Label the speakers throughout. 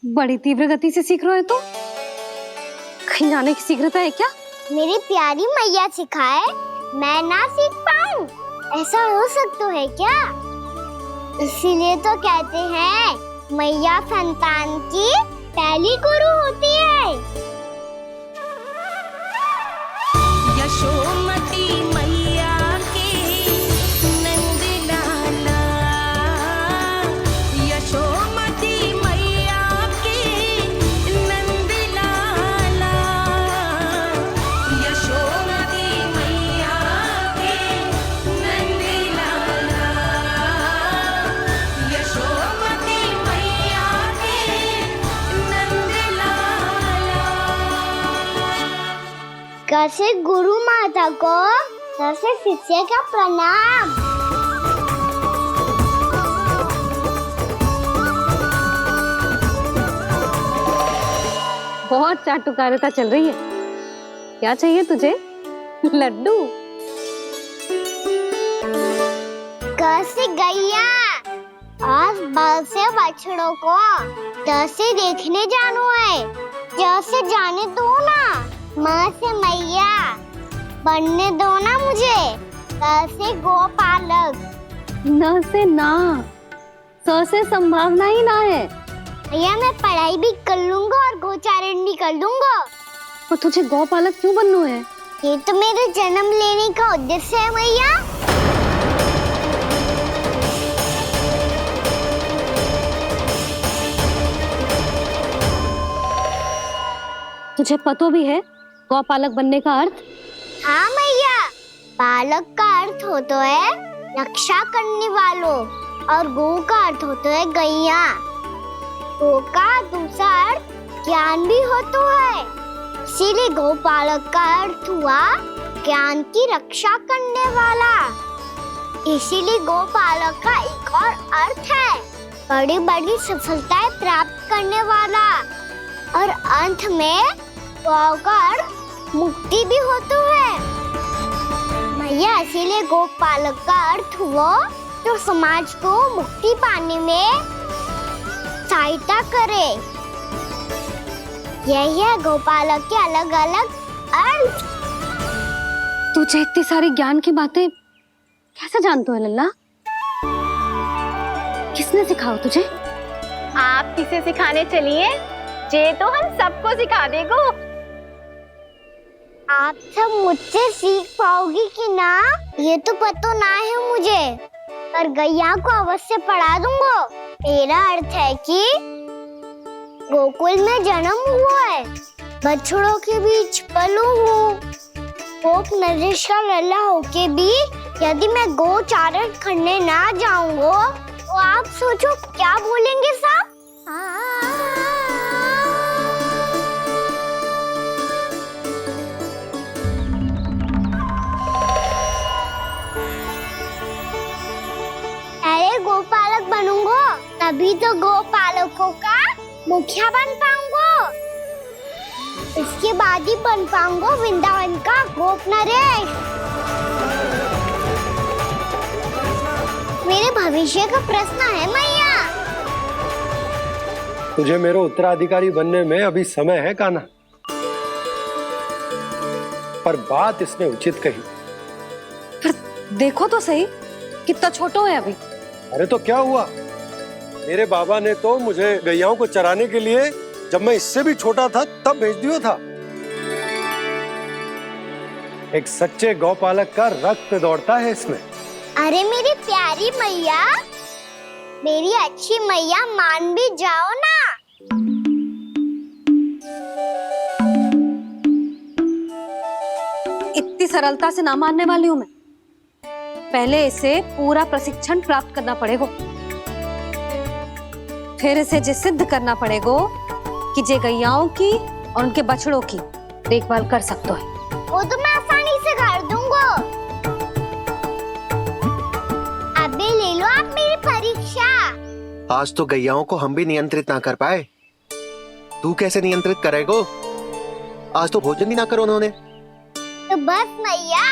Speaker 1: बड़ी तीव्र गति से सीख रहे हो तो कहीं जाने की शीघ्रता है क्या?
Speaker 2: मेरी प्यारी मैया सिखाए मैं ना सीख पाऊं, ऐसा हो सकता है क्या? इसीलिए तो कहते हैं मैया संतान की पहली गुरु होती है।
Speaker 3: यशोमती मैया की नंद लाला, यशोमती मैया की नंद लाला, यशोमती मैया की नंद लाला, यशोमती मैया की नंद लाला।
Speaker 2: कैसे गुरु माता को सबसे शिष्य का प्रणाम।
Speaker 1: बहुत चाटुकारिता चल रही है। क्या चाहिए तुझे? लड्डू?
Speaker 2: कैसे गैया और बल से बछड़ों को कैसे देखने जानो है, जैसे जाने दो ना, माँ से मैया बनने दो ना मुझे, कैसे गोपालक।
Speaker 1: न से ना, स से संभावना ही ना है।
Speaker 2: भैया मैं पढ़ाई भी कर लूंगा और गोचारण भी कर लूंगा।
Speaker 1: और तुझे गौपालक क्यों बनना है?
Speaker 2: ये तो मेरे जन्म लेने का उद्देश्य है भैया।
Speaker 1: तुझे पतो भी है गौपालक बनने का अर्थ?
Speaker 2: हाँ मैया, पालक का अर्थ होता है रक्षा करने वालों और गौ का अर्थ होता है गैया। गौ का दूसरा अर्थ ज्ञान भी होता है, इसीलिए गौपालक का अर्थ हुआ ज्ञान की रक्षा करने वाला। इसीलिए गौपालक का एक और अर्थ है बड़ी बड़ी सफलताएं प्राप्त करने वाला, और अंत में गौ का अर्थ मुक्ति भी होता है। भैया इसीलिए गोपालक का अर्थ हुआ जो समाज को मुक्ति पाने में सहायता करे। यही है गोपालक के अलग अलग अर्थ।
Speaker 1: तुझे इतनी सारी ज्ञान की बातें कैसे जानते हो लल्ला? किसने सिखाओ तुझे?
Speaker 4: आप किसे सिखाने चलिए, जे तो हम सबको सिखा देगो।
Speaker 2: आप सब मुझसे सीख पाओगी कि ना ये तो पता ना है मुझे, पर गैया को अवश्य पढ़ा दूंगा। मेरा अर्थ है कि गोकुल में जन्म हुआ है, बछड़ों के बीच पलू हूँ, गोप नरेश का लल्ला होके भी यदि मैं गोचारण करने ना जाऊंगा तो आप सोचो क्या बोलेंगे साहब? अरे गोपालक बनूंगा तभी तो गोपालकों का मुखिया बन पाऊंगा, इसके बाद ही बन पाऊंगा वृंदावन का गोप नरेश। मेरे भविष्य का प्रश्न है मैया।
Speaker 5: तुझे मेरा उत्तराधिकारी बनने में अभी समय है कान्हा, पर बात इसने उचित कही।
Speaker 1: पर देखो तो सही, कितना छोटो है अभी।
Speaker 5: अरे तो क्या हुआ, मेरे बाबा ने तो मुझे गैयाओं को चराने के लिए जब मैं इससे भी छोटा था तब भेज दिया था। एक सच्चे गौपालक का रक्त दौड़ता है इसमें।
Speaker 2: अरे मेरी प्यारी मैया, मेरी अच्छी मैया, मान भी जाओ ना।
Speaker 1: इतनी सरलता से ना मानने वाली हूं मैं। पहले इसे पूरा प्रशिक्षण प्राप्त करना पड़ेगा, फिर इसे ये सिद्ध करना पड़ेगा कि जे गैयाओं की और उनके बछड़ों की देखभाल कर सकते हैं।
Speaker 2: वो तो मैं आसानी से कर दूंगा। अबे ले लो आप मेरी परीक्षा।
Speaker 6: आज तो गैयाओं को हम भी नियंत्रित ना कर पाए, तू कैसे नियंत्रित करेगो? आज तो भोजन भी ना करो उन्होंने।
Speaker 2: तो बस मैया,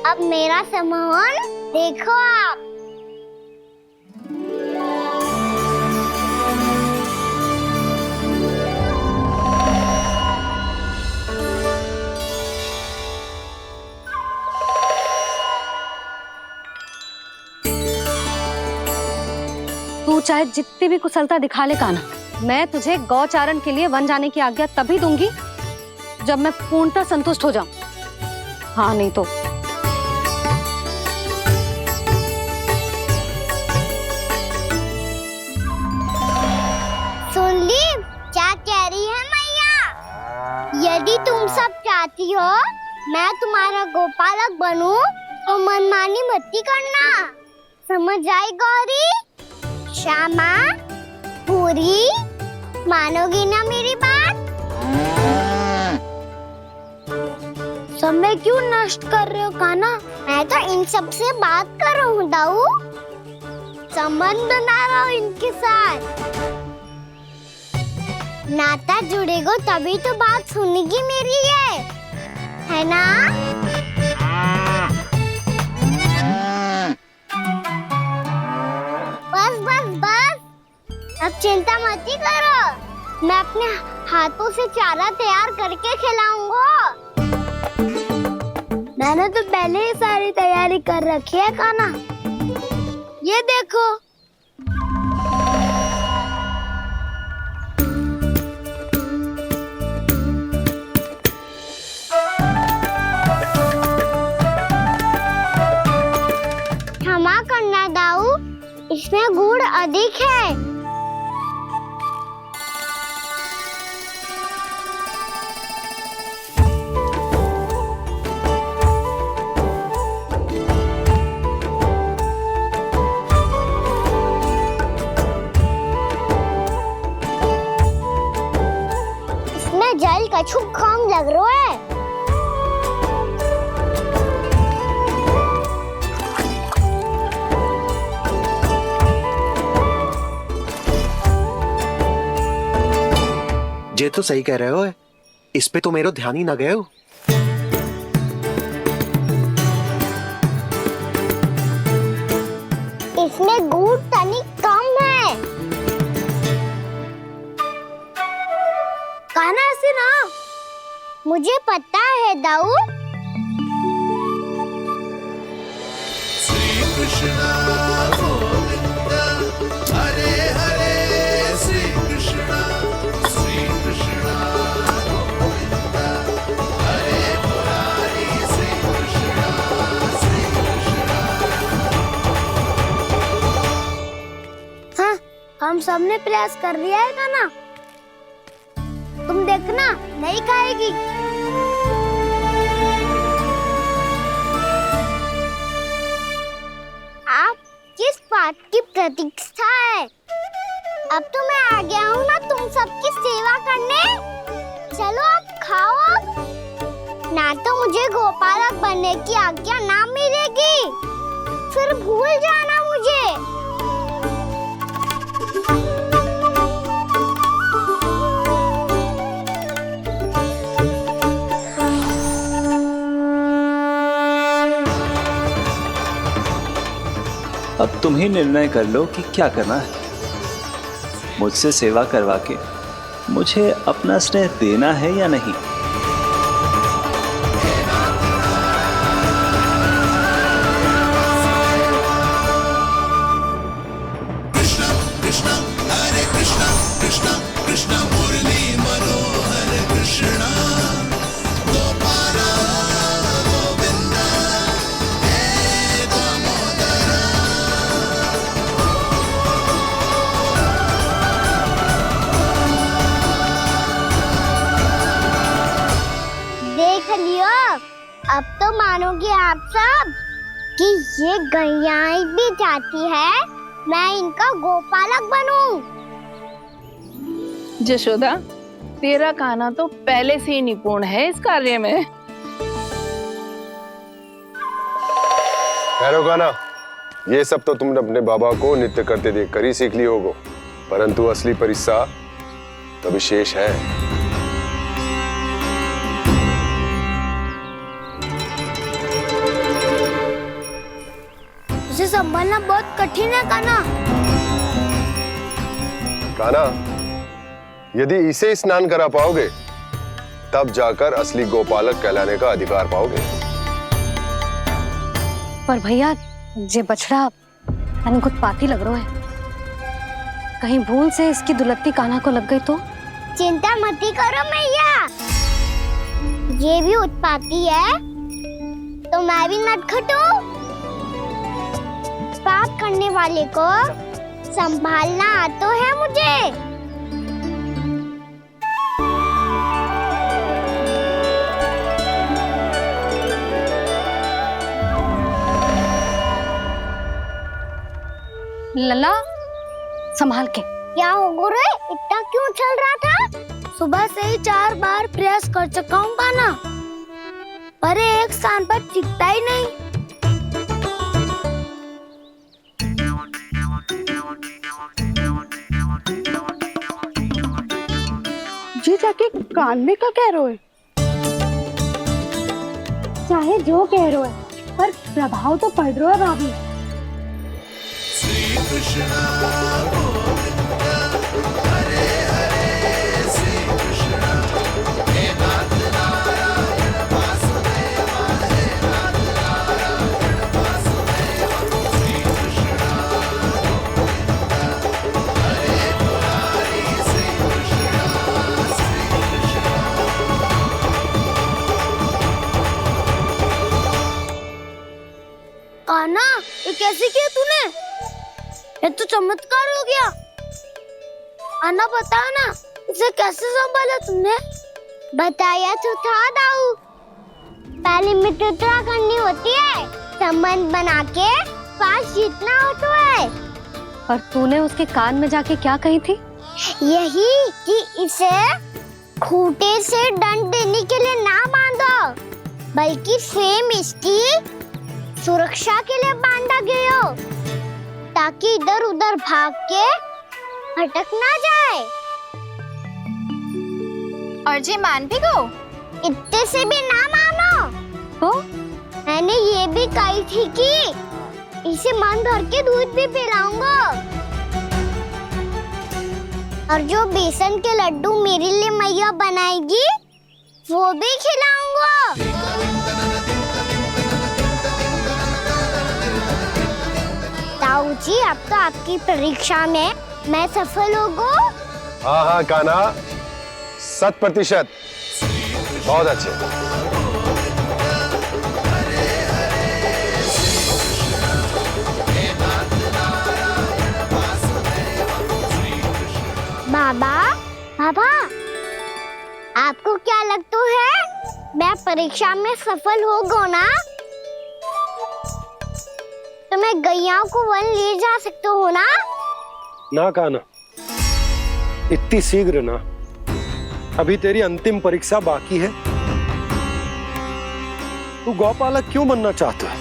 Speaker 2: अब मेरा सम्मान देखो आप।
Speaker 1: चाहे जितनी भी कुशलता दिखा ले कान्हा, मैं तुझे गौचारण के लिए वन जाने की आज्ञा तभी दूंगी जब मैं पूर्णतः संतुष्ट हो जाऊं। हाँ नहीं तो
Speaker 2: सुन ली क्या कह रही है मैया? यदि तुम सब चाहती हो मैं तुम्हारा गोपालक बनूं तो मनमानी मत करना, समझ आई गौरी? श्यामा, पूरी, मानोगी ना मेरी बात? समय क्यों नष्ट कर रहे हो कान्हा? मैं तो इन सब से बात कर रहा हूँ दाऊ, संबंध बना रहा हूँ इनके साथ। नाता जुड़ेगा तभी तो बात सुनेगी मेरी ये, है ना? बस बस बस, अब चिंता मत ही करो, मैं अपने हाथों से चारा तैयार करके खिलाऊंगा। मैंने तो पहले ही सारी तैयारी कर रखी है कान्हा, ये देखो। क्षमा करना दाऊ, इसमें गुड़ अधिक है। इसमें जल कछु कम लग रहा है।
Speaker 6: ये तो सही कह रहे हो, इस पे तो मेरा ध्यान ही ना गए हो।
Speaker 2: इसमें गुड़ तनिक कम है। कान्हा ऐसे ना, मुझे पता है दाऊ।
Speaker 7: श्री कृष्ण गोविंद हरे हरे, श्री कृष्ण गोविंद हरे मुरारी, श्री कृष्ण
Speaker 2: हाँ, हम सबने प्रयास कर लिया है कान्हा, तुम देखना नहीं खाएगी। आप किस बात की प्रतीक्षा है? अब तो मैं आ गया हूँ ना तुम सबकी सेवा करने, चलो अब खाओ अब। ना तो मुझे गोपालक बनने की आज्ञा ना मिलेगी, फिर भूल जाना मुझे।
Speaker 8: अब तुम ही निर्णय कर लो कि क्या करना है। मुझसे सेवा करवा के मुझे अपना स्नेह देना है या नहीं।
Speaker 7: कृष्ण कृष्ण हरे कृष्ण कृष्ण कृष्ण मुरली मनोहर कृष्ण गोपाल गोविंद हे दामोदर।
Speaker 2: देख लियो, अब तो मानोगे आप सब कि ये गैयाएं भी चाहती है मैं इनका गोपालक बनूं।
Speaker 9: जशोदा, तेरा कान्हा तो पहले से ही निपुण है इस कार्य में।
Speaker 10: खैर होगा ना, ये सब तो तुमने अपने बाबा को नृत्य करते देखकर ही सीख ली होगो, परंतु असली परिस्सा तो विशेष है।
Speaker 2: उसे संभालना बहुत कठिन है कान्हा।
Speaker 10: कान्हा, यदि इसे स्नान करा पाओगे तब जाकर असली गोपालक कहलाने का अधिकार पाओगे।
Speaker 1: पर भैया ये बछड़ा उत्पाती लग रहा है। कहीं भूल से इसकी दुलत्ती कान्हा को लग गई तो?
Speaker 2: चिंता मत करो मैया, ये भी उत्पाती है तो मैं भी नटखट हूँ। पाप करने वाले को संभालना आता है मुझे।
Speaker 1: लला संभाल के।
Speaker 2: क्या हो गुरु, इतना क्यों चल रहा था? सुबह से ही 4 बार प्रयास कर चुका हूँ कान्हा, पर एक स्थान पर टिकता ही नहीं।
Speaker 9: जी जाके कान में का कह रहे हो?
Speaker 1: चाहे जो कह रहे हो पर प्रभाव तो पड़ रहा है भाभी।
Speaker 7: श्री कृष्ण गोविंद हरे हरे, श्री कृष्ण हे नाथ नारायण वासुदेव, हे नाथ नारायण वासुदेव, श्री कृष्ण गोविंद हरे मुरारी, श्री कृष्ण
Speaker 2: कान्हा, ये कैसे किया तूने? ये तो चमत्कार हो गया। अन्ना बता ना, इसे कैसे संभाला तुमने? बताया तो था दाऊ, पहले मित्रता करनी होती है, संबंध बना के पास जीतना होता है।
Speaker 1: और तूने उसके कान में जाके क्या कही थी?
Speaker 2: यही कि इसे खूंटे से दंड देने के लिए ना बांधो, बल्कि स्वयं इसकी सुरक्षा के लिए बांधा गया हो, ताकि इधर उधर भाग के भटक ना जाए।
Speaker 4: और जी मान भी गो?
Speaker 2: इतने से भी ना मानो।
Speaker 1: तो
Speaker 2: मैंने ये भी कही थी कि इसे मन भर के दूध भी पिलाऊंगा, और जो बेसन के लड्डू मेरे लिए मैया बनाएगी वो भी खिलाऊंगा। ताऊ जी, अब तो आपकी परीक्षा में मैं सफल हो गई।
Speaker 10: हाँ हाँ कान्हा, 100%। बहुत अच्छे।
Speaker 2: बाबा, बाबा, आपको क्या लगता है मैं परीक्षा में सफल हो गो ना, तो मैं गैयाओं को वन ले जा सकता हूँ ना?
Speaker 5: ना कान्हा, इतनी शीघ्र ना, अभी तेरी अंतिम परीक्षा बाकी है। तू गौपालक क्यों बनना चाहता है?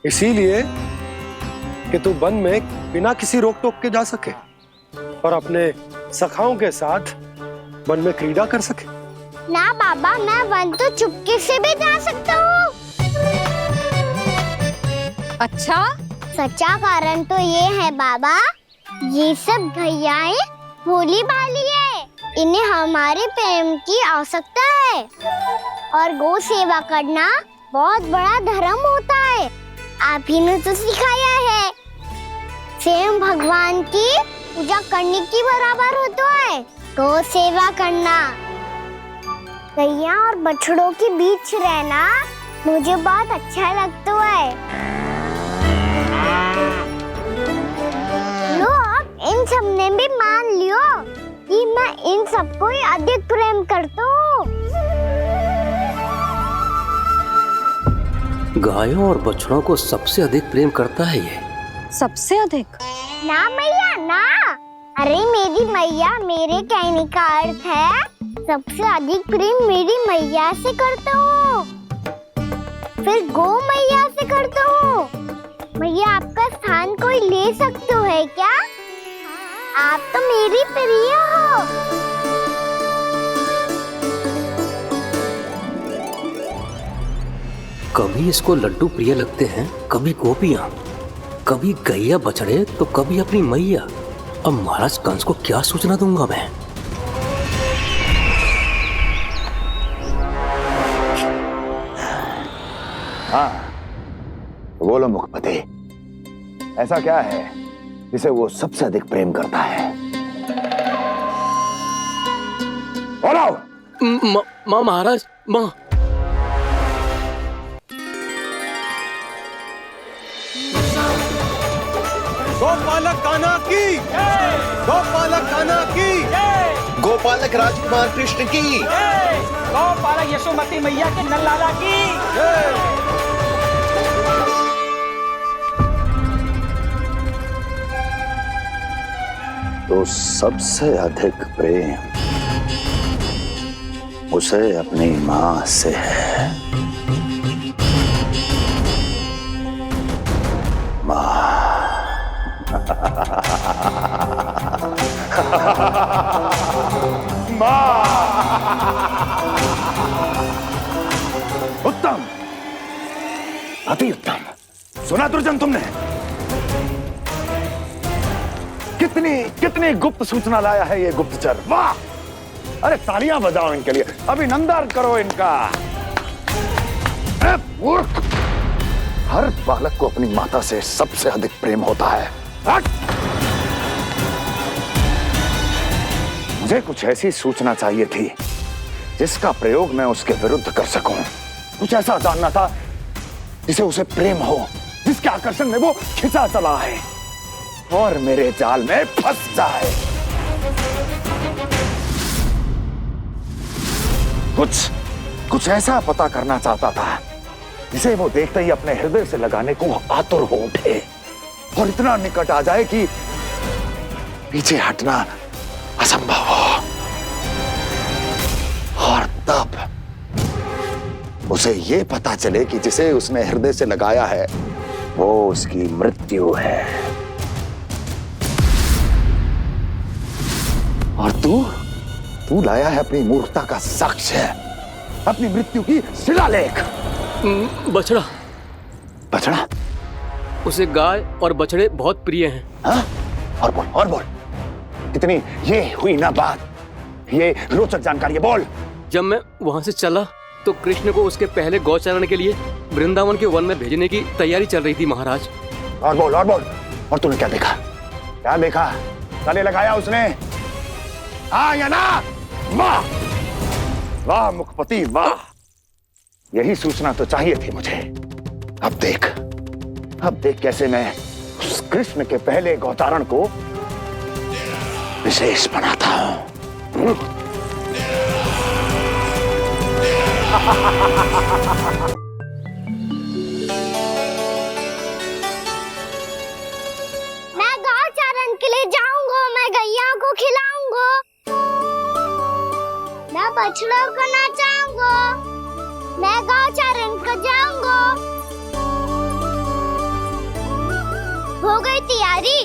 Speaker 5: इसीलिए कि तू वन में बिना किसी रोक टोक के जा सके और अपने सखाओं के साथ वन में क्रीड़ा कर सके।
Speaker 2: ना बाबा, मैं वन तो चुपके से भी जा सकता हूँ।
Speaker 1: अच्छा,
Speaker 2: सच्चा कारण तो ये है बाबा, ये सब गैयाएं भोली भाली है, इन्हें हमारे प्रेम की आवश्यकता है, और गौ सेवा करना बहुत बड़ा धर्म होता है। आप ही ने तो सिखाया है, स्वयं भगवान की पूजा करने की बराबर होता है गौ सेवा करना। गैया और बछड़ों के बीच रहना मुझे बहुत अच्छा लगता है। लो, अब इन सब ने भी मान लियो कि मैं इन सबको ही अधिक प्रेम करता हूँ।
Speaker 11: गायों और बछड़ों को सबसे अधिक प्रेम करता है ये।
Speaker 1: सबसे अधिक?
Speaker 2: ना मैया ना, अरे मेरी मैया, मेरे कहने का अर्थ है सबसे अधिक प्रेम मेरी मैया से करता हूँ, फिर गौ मैया से करता हूँ। मैया, आपका स्थान कोई ले सकते है क्या? आप तो मेरी प्रिय हो।
Speaker 11: कभी इसको लड्डू प्रिय लगते हैं, कभी गोपियां, कभी गैया बछड़े, तो कभी अपनी मैया। अब महाराज कंस को क्या सूचना दूंगा मैं?
Speaker 12: हाँ, बोलो मुखपति, ऐसा क्या है जिसे वो सबसे अधिक प्रेम करता है? बोलो।
Speaker 11: माँ महाराज, माँ।
Speaker 5: गोपालक कान्हा की, गोपालक कान्हा की,
Speaker 6: गोपालक राजकुमार कृष्ण की,
Speaker 13: गोपालक यशोमती मैया के नल्लाला की।
Speaker 12: तो सबसे अधिक प्रेम उसे अपनी मां से है। उत्तम, अति उत्तम। सुना दुर्जन तुमने? कितनी कितनी गुप्त सूचना लाया है ये गुप्तचर। वाह! अरे तालियां बजाओ इनके लिए, अभिनंदन करो इनका। मूर्ख! हर बालक को अपनी माता से सबसे अधिक प्रेम होता है। हट! मुझे कुछ ऐसी सूचना चाहिए थी जिसका प्रयोग मैं उसके विरुद्ध कर सकूं। कुछ ऐसा जानना था जिसे उसे प्रेम हो, जिसके आकर्षण में वो खिंचा चला है और मेरे जाल में फंस जाए। कुछ ऐसा पता करना चाहता था जिसे वो देखते ही अपने हृदय से लगाने को आतुर हो उठे और इतना निकट आ जाए कि पीछे हटना असंभव हो। और तब उसे ये पता चले कि जिसे उसने हृदय से लगाया है वो उसकी मृत्यु है। और तू लाया है अपनी मूर्खता का साक्ष्य, अपनी मृत्यु की शिलालेख।
Speaker 11: बछड़ा।
Speaker 12: बछड़ा?
Speaker 11: उसे गाय और बछड़े बहुत प्रिय हैं।
Speaker 12: हाँ? और बोल। इतनी ये हुई ना बात, ये रोचक जानकारी है, बोल।
Speaker 11: जब मैं वहां से चला तो कृष्ण को उसके पहले गौचारण के लिए वृंदावन के वन में भेजने की तैयारी चल रही थी महाराज।
Speaker 12: और बोल। और तूने क्या देखा? गले लगाया उसने? हाँ या ना? वाह मुखपति वाह! यही सूचना तो चाहिए थी मुझे। अब देख कैसे मैं उस कृष्ण के पहले गौचारण को विशेष बनाता हूं।
Speaker 2: मैं गौचारण के लिए जाऊंगा, मैं गैया को खिलाऊंगा, मैं बछड़ों को नचाऊंगा, मैं गौचारण को जाऊंगा। हो गई तैयारी,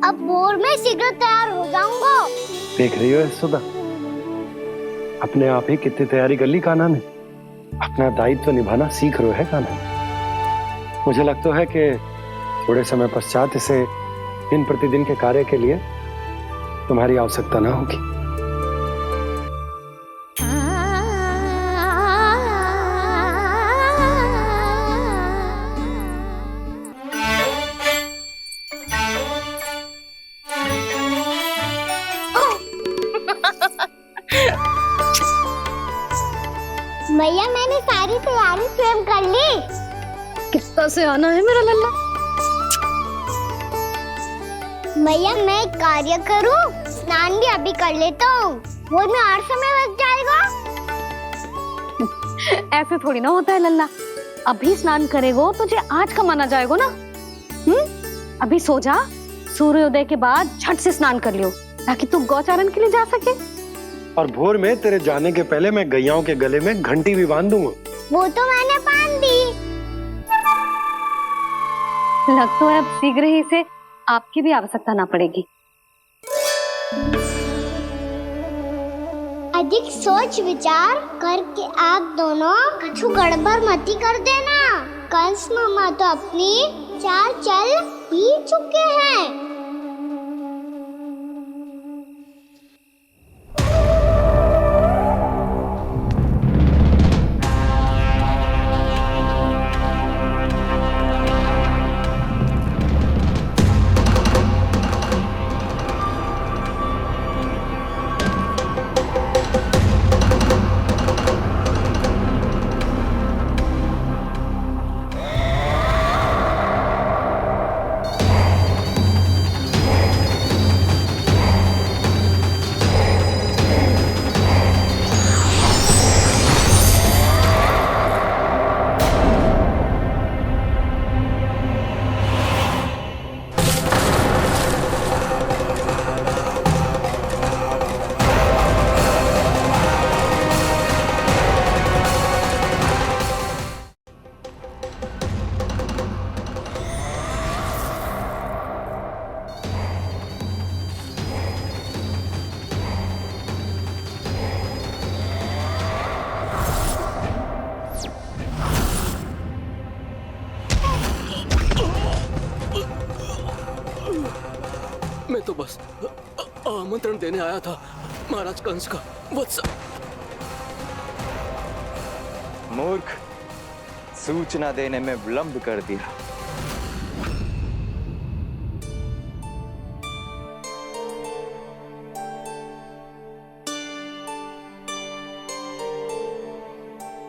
Speaker 2: अब भोर में शीघ्र तैयार हो जाऊंगा।
Speaker 5: देख रही हो यशोदा, अपने आप ही कितनी तैयारी कर ली कान्हा ने। अपना दायित्व निभाना सीख रहे है कान्हा। मुझे लगता है कि थोड़े समय पश्चात इसे दिन प्रतिदिन के कार्य के लिए तुम्हारी आवश्यकता ना होगी।
Speaker 2: भैया मैंने सारी तैयारी स्वयं कर ली।
Speaker 1: कितना से आना है मेरा लल्ला?
Speaker 2: भैया मैं एक कार्य करूं, स्नान भी अभी कर लेता हूँ, वो में और समय लग जाएगा।
Speaker 1: ऐसे थोड़ी ना होता है लल्ला, अभी स्नान करेगो तुझे आज कमाना जाएगा ना। अभी सो जा, सूर्योदय के बाद झट से स्नान कर लियो ताकि तू गौचारण के लिए जा सके।
Speaker 5: और भोर में तेरे जाने के पहले मैं गैयाओं के गले में घंटी भी बांध दूंगा।
Speaker 2: वो तो मैंने बांध दी।
Speaker 1: लग तो है अब शीघ्र ही इसे आपकी भी आवश्यकता ना पड़ेगी।
Speaker 2: अधिक सोच विचार करके आप दोनों कछु गड़बड़ मती कर देना। कंस मामा तो अपनी चाल चल ही चुके हैं।
Speaker 11: मैं तो बस आमंत्रण देने आया था महाराज कंस का। वत्स
Speaker 14: मूर्ख, सूचना देने में विलंब कर दिया।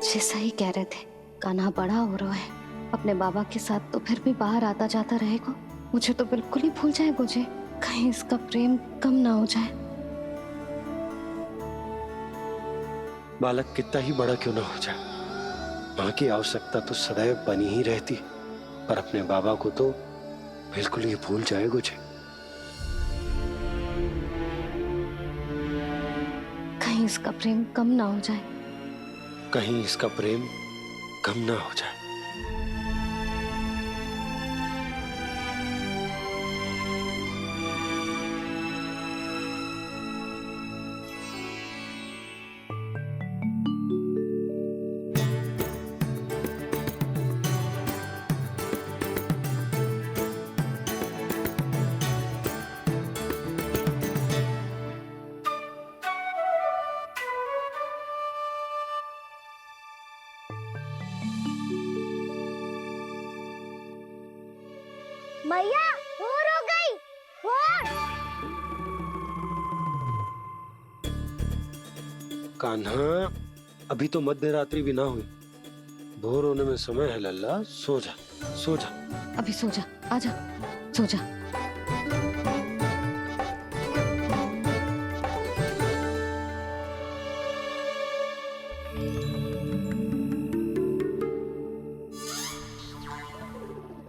Speaker 1: जी सही कह रहे थे, कान्हा बड़ा हो रहा है, अपने बाबा के साथ तो फिर भी बाहर आता जाता रहेगा। मुझे तो बिल्कुल ही भूल जाएगा जी, कहीं इसका प्रेम कम ना हो जाए।
Speaker 5: बालक कितना ही बड़ा क्यों ना हो जाए, माँ की आवश्यकता तो सदैव बनी ही रहती, पर अपने बाबा को तो बिल्कुल ही भूल जाएगा जी।
Speaker 1: कहीं इसका प्रेम कम ना हो जाए,
Speaker 5: कहीं इसका प्रेम कम ना हो जाए।
Speaker 2: मैया भोर हो गई, भोर।
Speaker 5: कान्हा, अभी तो मध्य रात्रि भी ना हुई, भोर होने में समय है लल्ला, सो जा सो जा।
Speaker 1: अभी सो जा, आजा सो जा।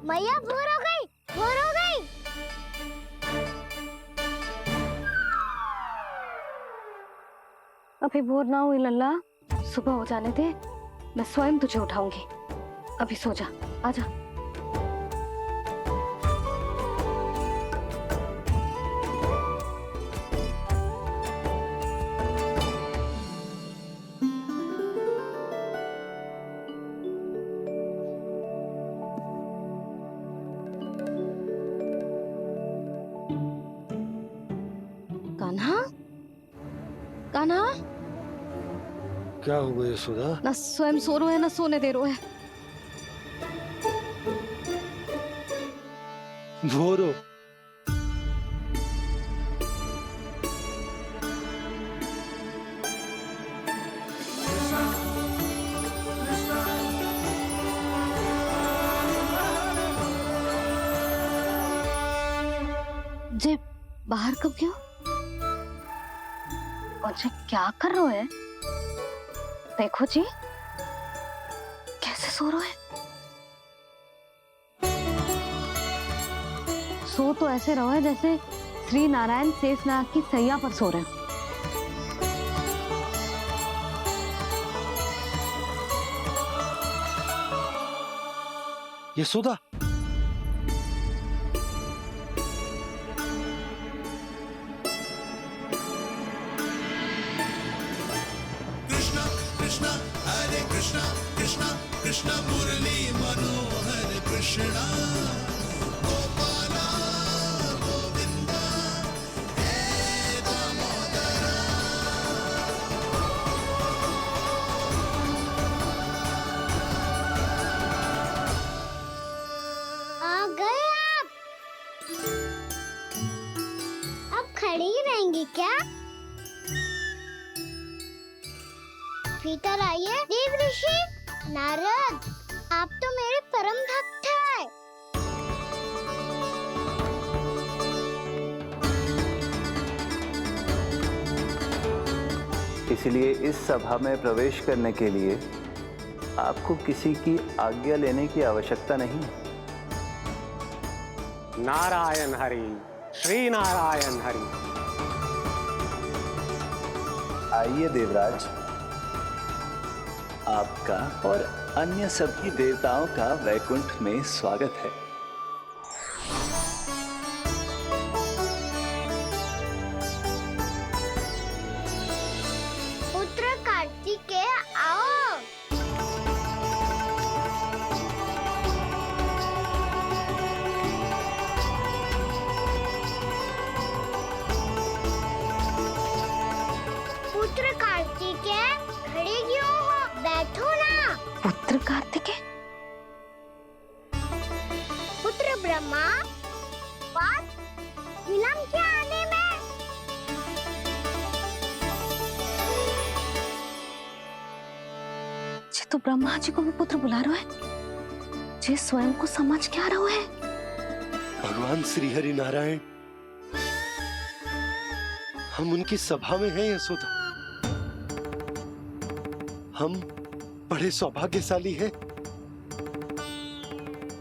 Speaker 2: मैया भोर हो गई, भोर हो गई।
Speaker 1: अभी भोर ना हुई लल्ला, सुबह हो जाने दे, मैं स्वयं तुझे उठाऊंगी। अभी सो जा, आजा। कान्हा, कान्हा,
Speaker 5: क्या हो गया यशोदा?
Speaker 1: ना स्वयं सो रहे है ना सोने दे रहे है।
Speaker 5: भोर हो।
Speaker 1: जे बाहर कब गयो? और जे क्या कर रहे है? देखो जी, कैसे सो रहे हैं। सो तो ऐसे रहो है जैसे श्री नारायण शेषनाग की सैया पर सो रहे हैं।
Speaker 5: यशोदा,
Speaker 7: कृष्णा कृष्णा हरे कृष्णा कृष्णा कृष्णा मुरली मनोहर कृष्णा गोपाला गोविंदा हे दामोदरा।
Speaker 2: आ गए आप। अब खड़ी ही रहेंगी क्या? भीतर आइए। देव ऋषि नारद, आप तो मेरे परम भक्त हैं।
Speaker 8: इसलिए इस सभा में प्रवेश करने के लिए आपको किसी की आज्ञा लेने की आवश्यकता नहीं है।
Speaker 13: नारायण हरि, श्री नारायण हरि।
Speaker 8: आइए देवराज, आपका और अन्य सभी देवताओं का वैकुंठ में स्वागत है।
Speaker 2: पुत्र कार्तिकेय आओ। बैठो ना।
Speaker 1: पुत्र कार्तिकेय,
Speaker 2: पुत्र ब्रह्मा, बात विलंब क्या आने में?
Speaker 1: जे तो ब्रह्मा जी को भी पुत्र बुला रहा है, जे स्वयं को समझ क्या रहा है।
Speaker 5: भगवान श्री हरि नारायण, हम उनकी सभा में हैं यशोदा। हम बड़े सौभाग्यशाली हैं।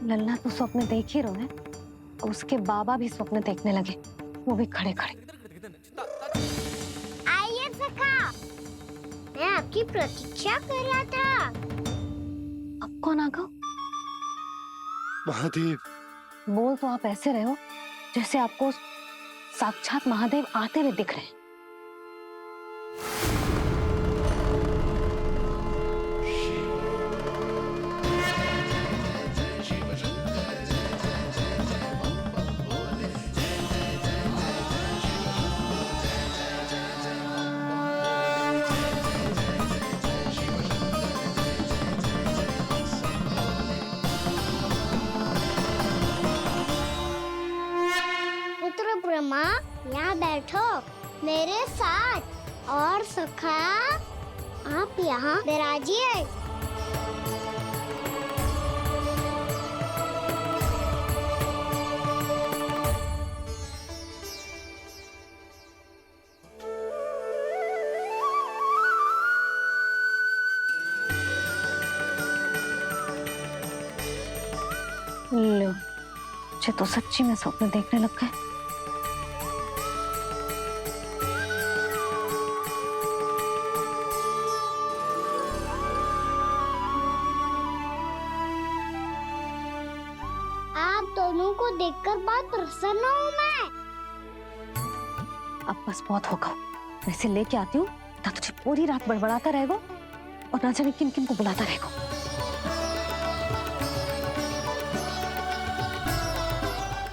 Speaker 1: लल्ला तो स्वप्न देख ही रहे हैं, और उसके बाबा भी स्वप्न देखने लगे, वो भी खड़े खड़े।
Speaker 2: आइए सखा, मैं आपकी प्रतीक्षा कर रहा था।
Speaker 1: अब कौन आ गया?
Speaker 5: महादेव।
Speaker 1: बोल तो आप ऐसे रहे हो जैसे आपको साक्षात महादेव आते हुए दिख रहे हैं।
Speaker 2: पुत्र ब्रह्मा, यहाँ बैठो मेरे साथ। और सखा, आप यहाँ विराजिए।
Speaker 1: लो, मुझे तो सच्ची में स्वप्न देखने लग गए।
Speaker 2: आप दोनों को देखकर बहुत प्रसन्न हूँ मैं।
Speaker 1: अब बस बहुत होगा, वैसे लेके आती हूँ ना, तुझे पूरी रात बड़बड़ाता रहेगा और ना जाने किन किन को बुलाता रहेगा।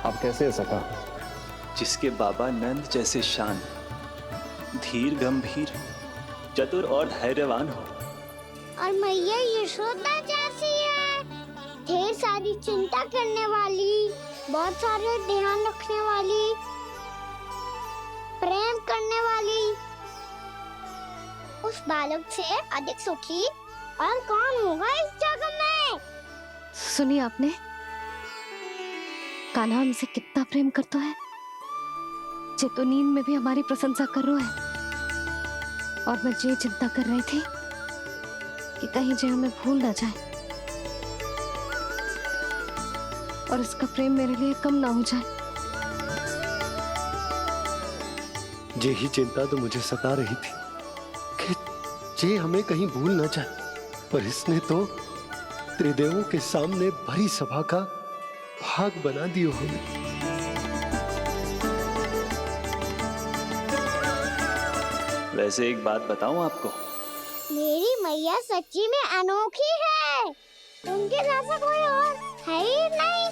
Speaker 5: आप कैसे सका?
Speaker 8: जिसके बाबा नंद जैसे शान, धीर गंभीर, चतुर और धैर्यवान हो।
Speaker 2: और मैया यशोदा जैसी है, ढेर सारी चिंता करने वाली, बहुत सारे ध्यान रखने वाली, प्रेम करने वाली। उस बालक से अधिक सुखी और कौन होगा इस जग में?
Speaker 1: सुनिए आपने, कान्हा हमसे कितना प्रेम करता है, जे तो नींद में भी हमारी प्रशंसा कर रहा है। और मैं ये चिंता कर रही थी कि कहीं जे हमें भूल ना जाए और इसका प्रेम मेरे लिए कम ना हो जाए।
Speaker 5: यही चिंता तो मुझे सता रही थी कि जे हमें कहीं भूल ना जाए, पर इसने तो त्रिदेवों के सामने भरी सभा का भाग बना दियो हमें।
Speaker 8: वैसे एक बात बताऊं आपको,
Speaker 2: मेरी मैया सच्ची में अनोखी है, उनके जैसा कोई और है ही नहीं।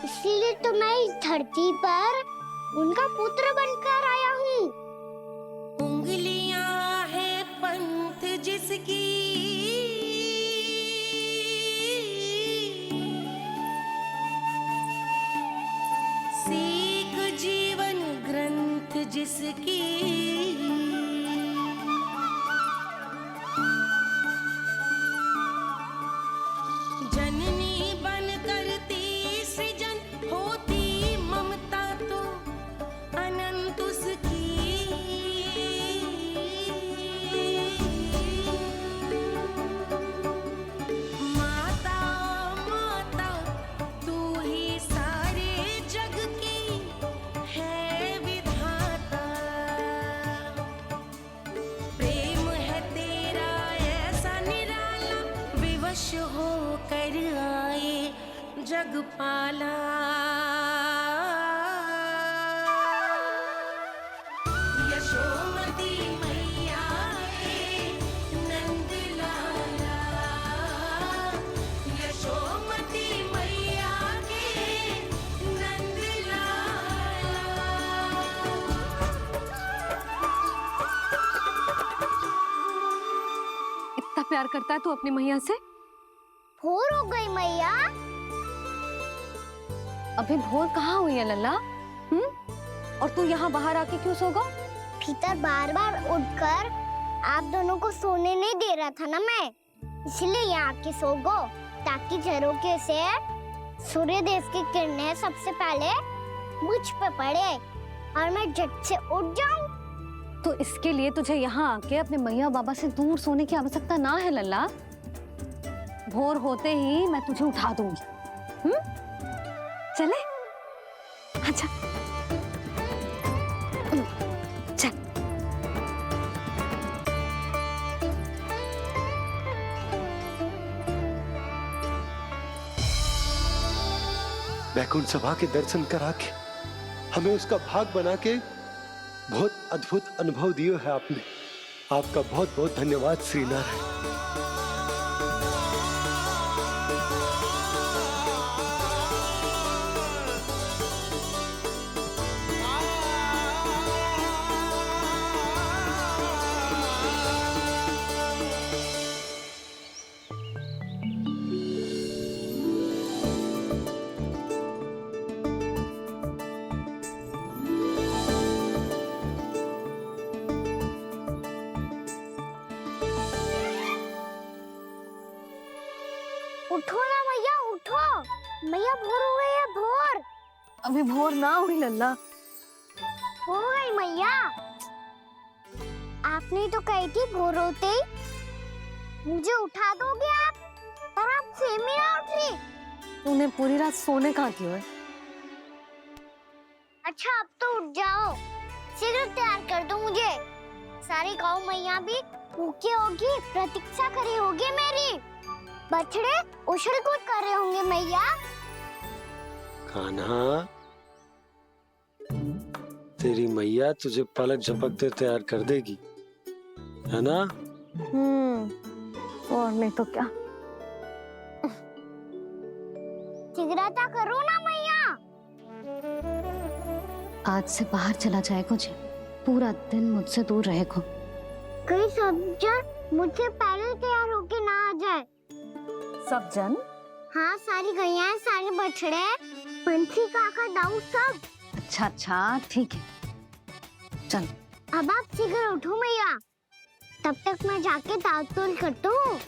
Speaker 2: इसीलिए तो मैं इस धरती पर उनका पुत्र बनकर आया हूँ।
Speaker 3: उंगलियां है पंथ जिसकी, सीख जीवन ग्रंथ जिसकी, जननी बन करती सृजन, होती ममता तो अनंत उसकी। माता माता तू ही सारे जग की है विधाता, प्रेम है तेरा ऐसा निराला, विवश होकर आए जग पाला। यशोमती मैया के नंद लाला, यशोमती मैया के नंद लाला।
Speaker 1: प्यार करता है तू अपनी मैया से?
Speaker 2: भोर हो गई मैया।
Speaker 1: अभी भोर कहाँ हुई है लल्ला? और तू यहाँ बाहर आके क्यों सो गो?
Speaker 2: भीतर बार बार उठकर आप दोनों को सोने नहीं दे रहा था ना मैं, इसलिए यहाँ आके सो गो, ताकि झरोके से सूर्य देव की किरणें सबसे पहले मुझ पे पड़े और मैं झट से उठ जाऊं।
Speaker 1: तो इसके लिए तुझे यहाँ आके अपने मैया बाबा से दूर सोने की आवश्यकता ना है लल्ला। भोर होते ही मैं तुझे उठा दूंगी। चले? अच्छा चल।
Speaker 5: वैकुंठ सभा के दर्शन करा के हमें उसका भाग बना के बहुत अद्भुत अनुभव दियो है आपने। आपका बहुत बहुत धन्यवाद श्रीनारायण।
Speaker 2: उठो ना मैया, उठो। मैया भोर हो गई है, भोर।
Speaker 1: अभी भोर ना हुई लल्ला।
Speaker 2: हो गई मैया। आपने तो कही थी भोर होते ही मुझे उठा दोगे आप, पर आप सेम ही ना उठी।
Speaker 1: तूने पूरी रात सोने कहाँ की है?
Speaker 2: अच्छा अब तो उठ जाओ, शीघ्र तैयार कर दो मुझे। सारी गाँव मैया भी भूखी होगी, प्रतीक्षा करी होगी मेरी। बछड़े उछल कूद कर रहे होंगे मैया।
Speaker 5: कान्हा, तेरी मैया तुझे पलक झपकते तैयार कर देगी, है ना?
Speaker 1: और नहीं तो क्या।
Speaker 2: शीघ्रता करो ना मैया।
Speaker 1: आज से बाहर चला जाएगा जी, पूरा दिन मुझसे दूर रहेगा।
Speaker 2: कहीं सब जन मुझसे पहले तैयार होके ना आ जाए।
Speaker 1: सब जन?
Speaker 2: हाँ, सारी गैया, सारे बछड़े, पंछी, काका, दाऊ सब।
Speaker 1: अच्छा अच्छा ठीक है, चल।
Speaker 2: अब आप शीघ्र उठो मैया, तब तक मैं जाके ताल-तोल करता हूँ।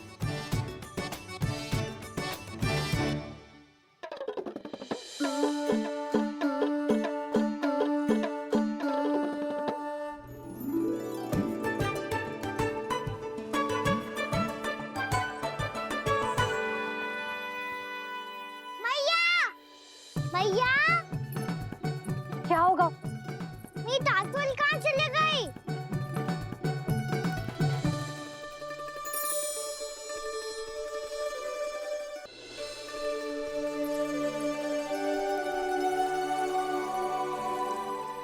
Speaker 2: मैया,
Speaker 1: क्या होगा?
Speaker 2: मेरी ताल-तोल कहाँ चले गई?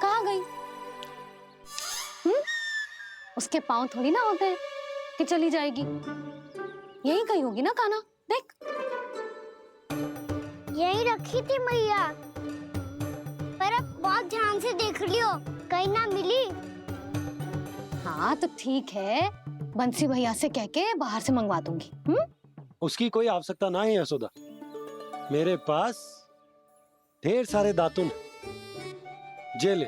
Speaker 1: कहाँ गई? उसके पाँव थोड़ी ना होते हैं कि चली जाएगी। यही कहीं होगी ना कान्हा, देख।
Speaker 2: यही रखी थी मैया, पर अब बहुत ध्यान से देख लियो, कहीं ना मिली।
Speaker 1: हाँ तो ठीक है, बंसी भैया से कह के बाहर से मंगवा दूंगी।
Speaker 5: उसकी कोई आवश्यकता ना है यशोदा, मेरे पास ढेर सारे दातुन, जे ले।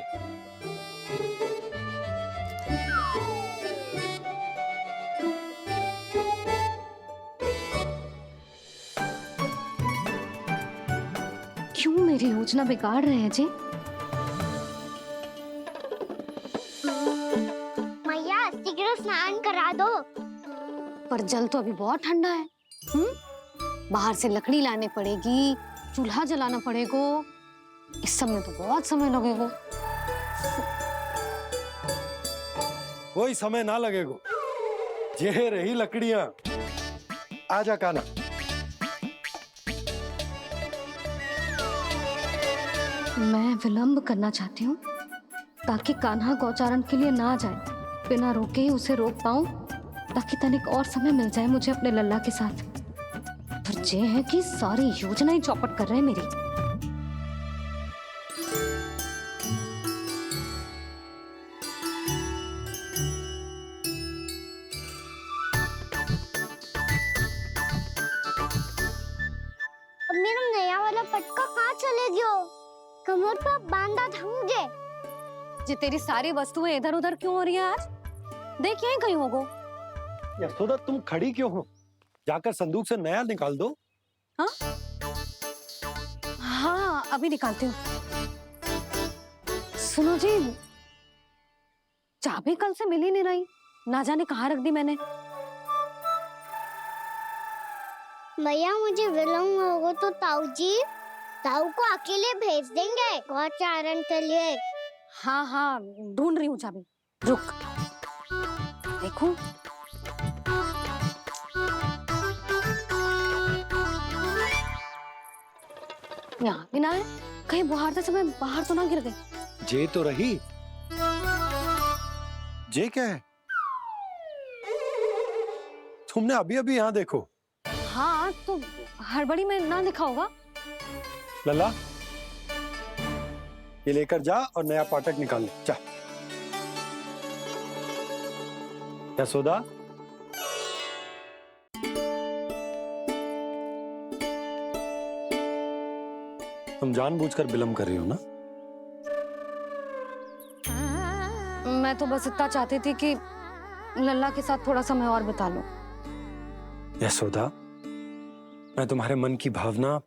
Speaker 1: क्यों मेरी योजना बिगाड़ रहे हैं जी?
Speaker 2: मैया शीघ्र स्नान करा दो।
Speaker 1: पर जल तो अभी बहुत ठंडा है। बाहर से लकड़ी लाने पड़ेगी, चूल्हा जलाना पड़ेगा। इस सब में तो बहुत समय लगेगा।
Speaker 5: कोई समय ना लगेगा, ये रही लकड़ियां। आजा कान्हा।
Speaker 1: मैं विलंब करना चाहती हूँ ताकि कान्हा गौचारण के लिए ना जाए। बिना रोके ही उसे रोक पाऊं, ताकि तनिक और समय मिल जाए मुझे अपने लल्ला के साथ। पर ये है कि सारी योजना ही चौपट कर रहे हैं मेरी।
Speaker 2: कमर पर बांधा था मुझे।
Speaker 1: जे तेरी सारी वस्तुएं इधर उधर क्यों हो रही है आज? देख यहीं कहीं होगो।
Speaker 5: यशोदा तुम खड़ी क्यों हो? जाकर संदूक से नया निकाल दो।
Speaker 1: हाँ हाँ अभी निकालती हूँ। सुनो जी, चाबी कल से मिल ही नहीं रही, ना जाने कहाँ रख दी मैंने।
Speaker 2: भैया मुझे विलम्ब होगा तो ताऊ को अकेले भेज देंगे गौचारण के लिए।
Speaker 1: हाँ हाँ ढूंढ रही हूँ चाबी, रुक। देखूं। यहाँ भी ना है, कहीं बुहारते समय बाहर तो ना गिर गई।
Speaker 5: जे तो रही। जे क्या है? तुमने अभी अभी यहाँ देखो।
Speaker 1: हाँ तो हड़बड़ी में ना दिखा होगा।
Speaker 5: लल्ला ये लेकर जा और नया पाठक निकाल ले, जा। यशोदा तुम जानबूझकर विलम्ब कर रही हो ना?
Speaker 1: मैं तो बस इतना चाहती थी कि लल्ला के साथ थोड़ा समय और बिता लो।
Speaker 5: यशोदा मैं तुम्हारे मन की भावना,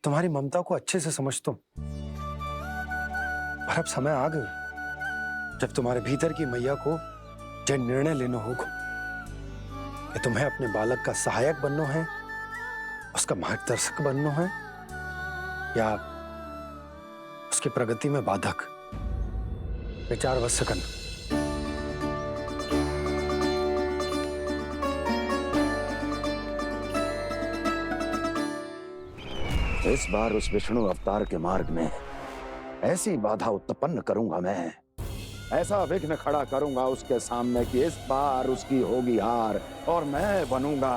Speaker 5: तुम्हारी ममता को अच्छे से समझता हूं, पर अब समय आ गया जब तुम्हारे भीतर की मैया को जो निर्णय लेना होगा कि तुम्हें अपने बालक का सहायक बनना है, उसका मार्गदर्शक बनना है, या उसकी प्रगति में बाधक। विचार अवश्य करना।
Speaker 12: इस बार उस विष्णु अवतार के मार्ग में ऐसी बाधा उत्पन्न करूंगा मैं, ऐसा विघ्न खड़ा करूंगा उसके सामने कि इस बार उसकी होगी हार और मैं बनूंगा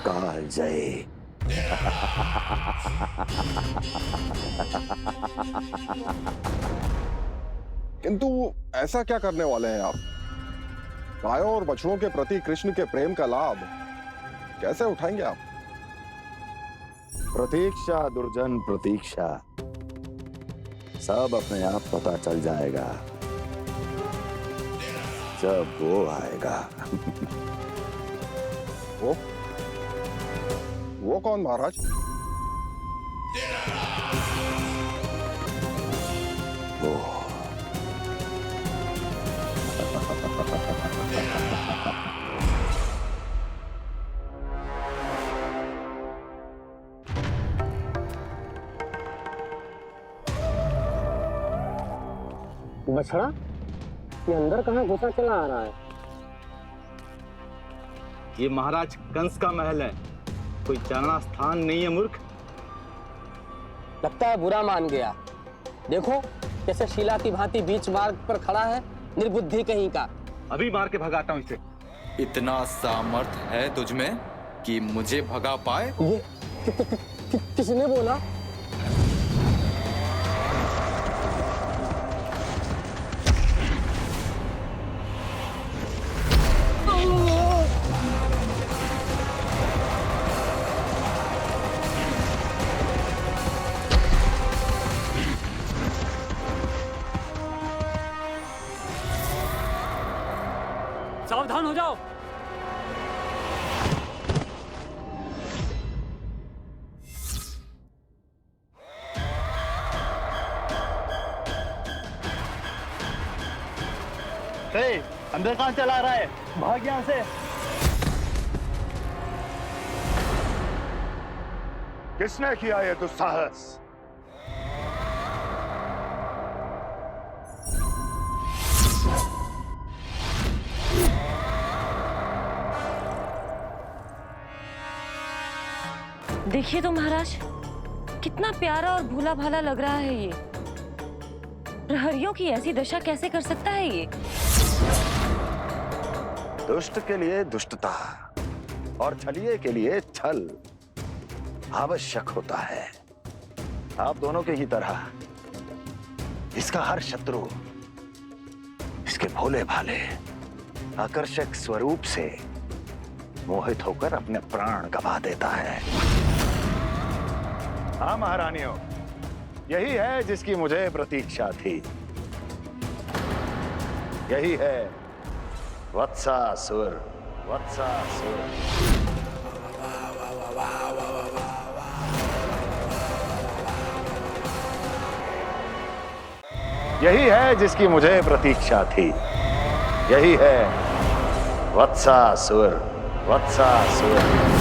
Speaker 12: कालजयी।
Speaker 10: किंतु ऐसा क्या करने वाले हैं आप? गायों और बछड़ों के प्रति कृष्ण के प्रेम का लाभ कैसे उठाएंगे आप?
Speaker 12: प्रतीक्षा दुर्जन प्रतीक्षा, सब अपने आप पता चल जाएगा जब वो आएगा।
Speaker 10: वो कौन महाराज?
Speaker 12: वो
Speaker 11: बछड़ा ये अंदर कहाँ घुसा चला आ रहा है?
Speaker 14: ये महाराज कंस का महल है, कोई जाना स्थान नहीं है मूर्ख।
Speaker 11: लगता है बुरा मान गया। देखो कैसे शीला की भांति बीच मार्ग पर खड़ा है, निर्बुद्धि कहीं का।
Speaker 14: अभी मार के भगाता हूँ इसे।
Speaker 15: इतना सामर्थ है तुझमें कि मुझे भगा पाए?
Speaker 11: ये किसने बोला? सावधान हो जाओ।
Speaker 13: अंदर कहाँ चला रहा है? भाग यहाँ से।
Speaker 12: किसने किया ये दुस्साहस?
Speaker 16: देखिए तो महाराज, कितना प्यारा और भोला भाला लग रहा है ये। प्रहरियों की ऐसी दशा कैसे कर सकता है ये?
Speaker 12: दुष्ट के लिए दुष्टता और छलिए के लिए छल आवश्यक होता है। आप दोनों के ही तरह इसका हर शत्रु इसके भोले भाले आकर्षक स्वरूप से मोहित होकर अपने प्राण गंवा देता है। हाँ महारानियों, यही है जिसकी मुझे प्रतीक्षा थी। यही है वत्सासुर। वत्सासुर। यही है जिसकी मुझे प्रतीक्षा थी। यही है वत्सासुर। वत्सासुर।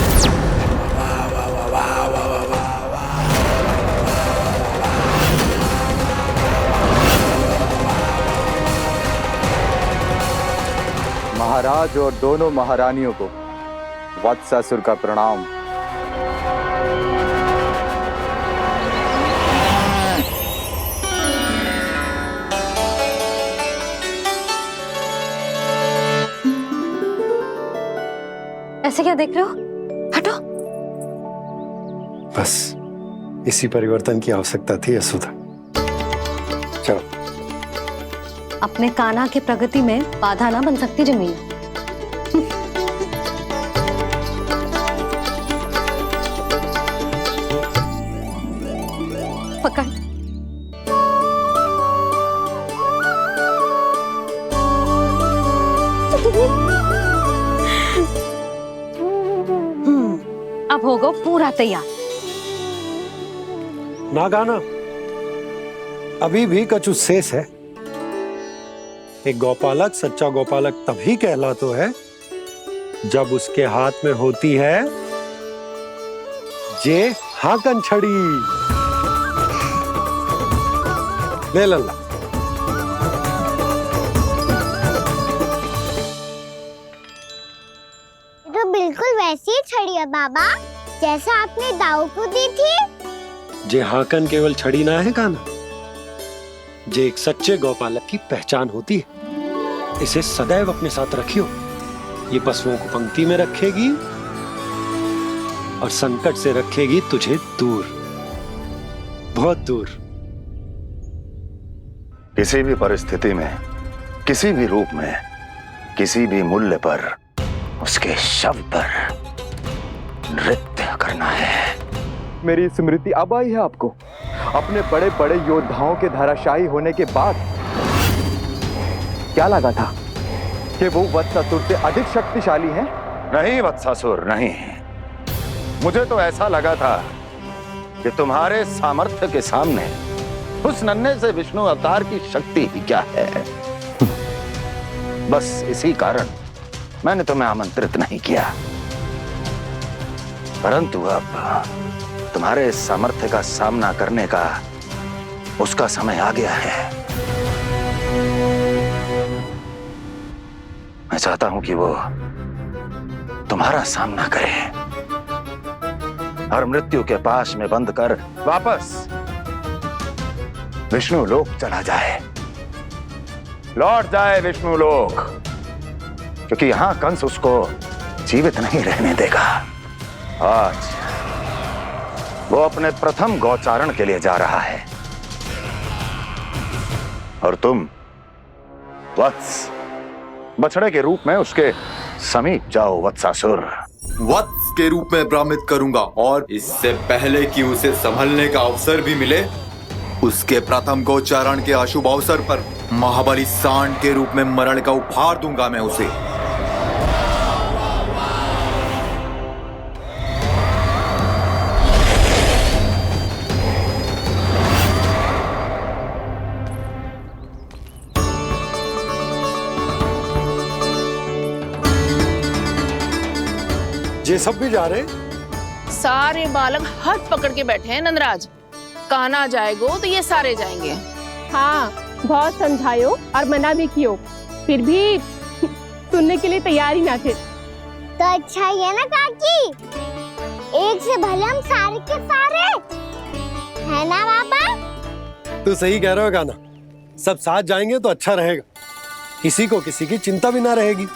Speaker 14: महाराज और दोनों महारानियों को वत्सासुर का प्रणाम।
Speaker 1: ऐसे क्या देख रहे हो? हटो।
Speaker 5: बस इसी परिवर्तन की आवश्यकता थी यशोदा। चलो।
Speaker 1: अपने कान्हा की प्रगति में बाधा ना बन सकती जमीन। पकड़। अब होगा पूरा तैयार।
Speaker 5: ना गाना, अभी भी कछु शेष है। एक गौपालक सच्चा गौपालक तभी कहलाता है जब उसके हाथ में होती है जे हाकन छड़ी। ले लल्ला।
Speaker 2: तो बिल्कुल वैसी ही छड़ी है बाबा, जैसा आपने दाऊ को दी थी।
Speaker 5: जे हाकन केवल छड़ी ना है कान्हा, जे एक सच्चे गौपालक की पहचान होती है। इसे सदैव अपने साथ रखियो। ये पशुओं को पंक्ति में रखेगी और संकट से रखेगी तुझे दूर, बहुत दूर।
Speaker 12: किसी भी परिस्थिति में, किसी भी रूप में, किसी भी मूल्य पर उसके शव पर नृत्य करना है।
Speaker 14: मेरी स्मृति अब आई है आपको? अपने बड़े बड़े योद्धाओं के धराशायी होने के बाद क्या लगा था कि वो वत्सासुर से अधिक शक्तिशाली हैं?
Speaker 12: नहीं वत्सासुर, नहीं। मुझे तो ऐसा लगा था कि तुम्हारे सामर्थ्य के सामने उस नन्हे से विष्णु अवतार की शक्ति ही क्या है। बस इसी कारण मैंने तुम्हें आमंत्रित नहीं किया। परंतु अब तुम्हारे सामर्थ्य का सामना करने का उसका समय आ गया है। मैं चाहता हूं कि वो तुम्हारा सामना करे और मृत्यु के पाश में बंद कर वापस विष्णु लोक चला जाए, लौट जाए विष्णु लोक, क्योंकि यहां कंस उसको जीवित नहीं रहने देगा। आज वो अपने प्रथम गौचारण के लिए जा रहा है और तुम वत्स बछड़े के रूप में उसके समीप जाओ वत्सासुर।
Speaker 15: वत्स के रूप में भ्रमित करूंगा और इससे पहले कि उसे संभलने का अवसर भी मिले, उसके प्रथम गोचारण के अशुभ अवसर पर महाबली सांड के रूप में मरण का उपहार दूंगा मैं उसे।
Speaker 5: ये सब भी जा रहे?
Speaker 9: सारे बालक हाथ पकड़ के बैठे हैं नंदराज। कान्हा जाएगो तो ये सारे जाएंगे।
Speaker 17: हाँ, बहुत समझायो और मना भी कियो, फिर भी सुनने के लिए तैयार ही ना थे।
Speaker 2: तो अच्छा ही है ना काकी, एक से भले हम सारे के सारे है ना बाबा।
Speaker 5: तू सही कह रहे हो गाना, सब साथ जाएंगे तो अच्छा रहेगा, किसी को किसी की चिंता भी ना रहेगी,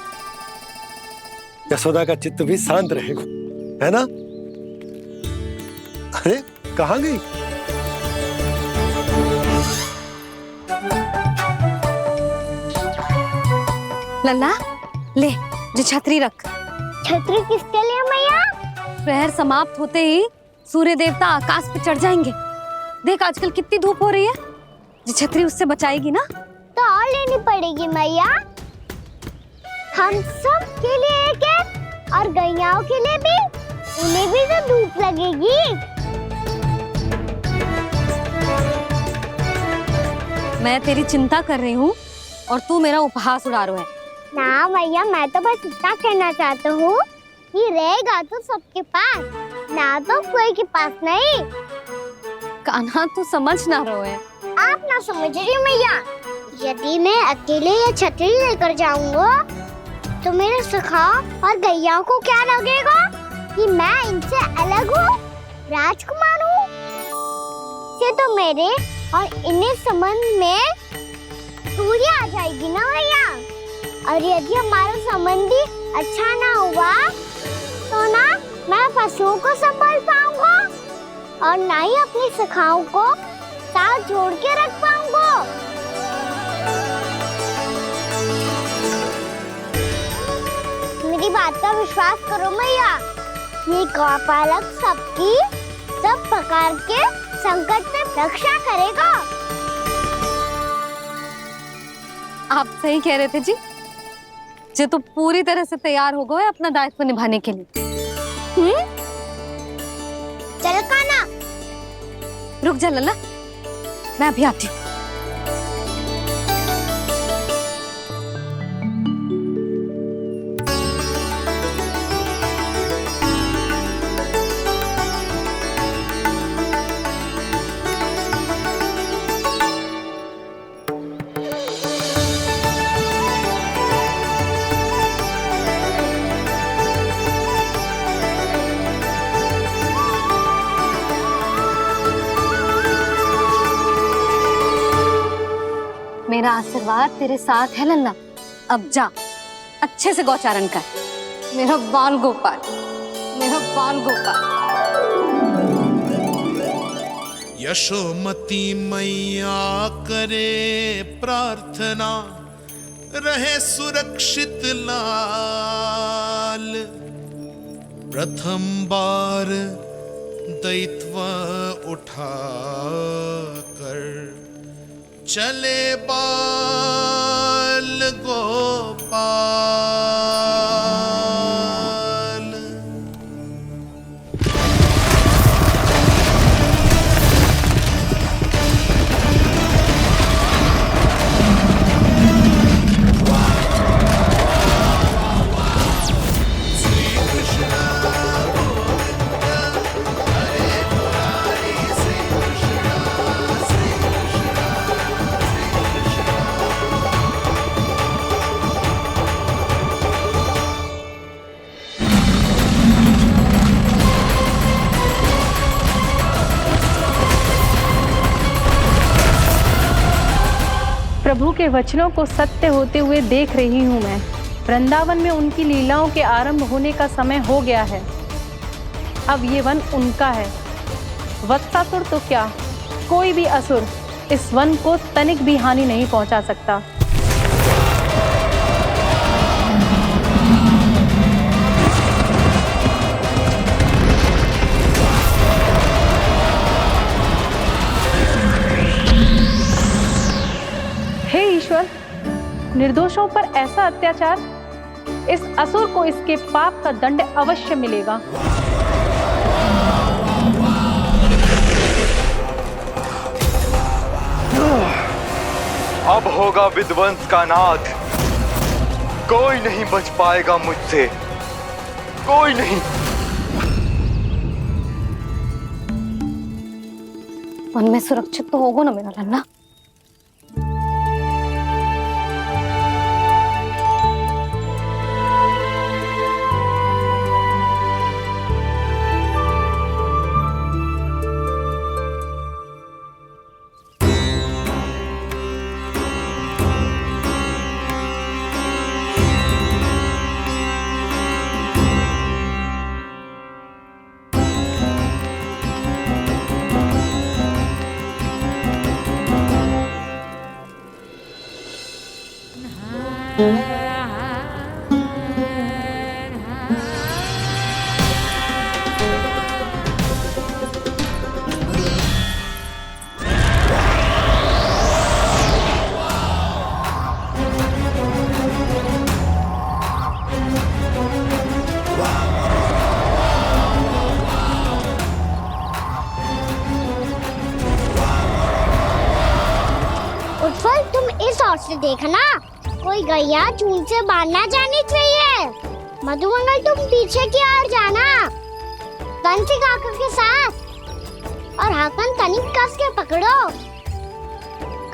Speaker 5: यशोदा का चित्त भी शांत रहेगा, है ना? अरे कहाँ गई?
Speaker 1: लल्ला ले, जो छतरी रख।
Speaker 2: छतरी किसके लिए मैया?
Speaker 1: प्रहर समाप्त होते ही सूर्य देवता आकाश पे चढ़ जाएंगे। देख आजकल कितनी धूप हो रही है, ये छतरी उससे बचाएगी ना।
Speaker 2: तो और लेनी पड़ेगी मैया, हम सब के लिए एक एक और गैयाओं के लिए भी, उन्हें भी तो धूप लगेगी।
Speaker 1: मैं तेरी चिंता कर रही हूँ और तू मेरा उपहास उड़ा रहा है।
Speaker 2: ना मैया, मैं तो बस इतना कहना चाहता हूँ कि रहेगा तो सबके पास, ना तो कोई के पास नहीं।
Speaker 1: कान्हा तू समझ ना रहो है।
Speaker 2: आप ना समझ रही मैया, यदि मैं अकेले ये छतरी लेकर जाऊंगा तो मेरे सखा और गैयाओं को क्या लगेगा कि मैं इनसे अलग हूँ, राजकुमार हूँ। ये तो मेरे और इन्हें संबंध में दूरी आ जाएगी ना भैया। और यदि हमारा संबंध ही अच्छा ना हुआ तो ना मैं पशुओं को संभाल पाऊंगा और ना ही अपनी सखाओं को साथ जोड़ के रख पाऊंगा। मेरी बात का विश्वास करो मैया, ये गौपालक सबकी सब प्रकार के संकट से रक्षा करेगा।
Speaker 1: आप सही कह रहे थे जी, जे तो पूरी तरह से तैयार हो गए अपना दायित्व निभाने के लिए।
Speaker 2: चल कान्हा,
Speaker 1: रुक जा लल्ला, मैं अभी आती हूँ। मेरा आशीर्वाद तेरे साथ है लल्ला। अब जा, अच्छे से गौचारण कर। मेरा बाल गोपाल, मेरा बाल गोपाल।
Speaker 7: यशोमती मैया करे प्रार्थना, रहे सुरक्षित लाल। प्रथम बार दैत्व उठा कर चले बाल गोपाल। श्री कृष्ण गोविंद हरे मुरारी, श्री कृष्ण श्री कृष्ण।
Speaker 17: प्रभु के वचनों को सत्य होते हुए देख रही हूँ मैं। वृंदावन में उनकी लीलाओं के आरंभ होने का समय हो गया है। अब ये वन उनका है। वत्सासुर तो क्या, कोई भी असुर इस वन को तनिक भी हानि नहीं पहुंचा सकता। हे ईश्वर, निर्दोषों पर ऐसा अत्याचार, इस असुर को इसके पाप का दंड अवश्य मिलेगा।
Speaker 14: अब होगा विध्वंस का नाद। कोई नहीं बच पाएगा मुझसे, कोई नहीं।
Speaker 1: वन में सुरक्षित तो होगा ना मेरा लल्ला।
Speaker 2: गौर से देखना, कोई गैया चून से बाहर ना जानी चाहिए। मधुमंगल तुम पीछे की ओर जाना, कंसी काका के साथ, और हाकन तनिक कस के पकड़ो,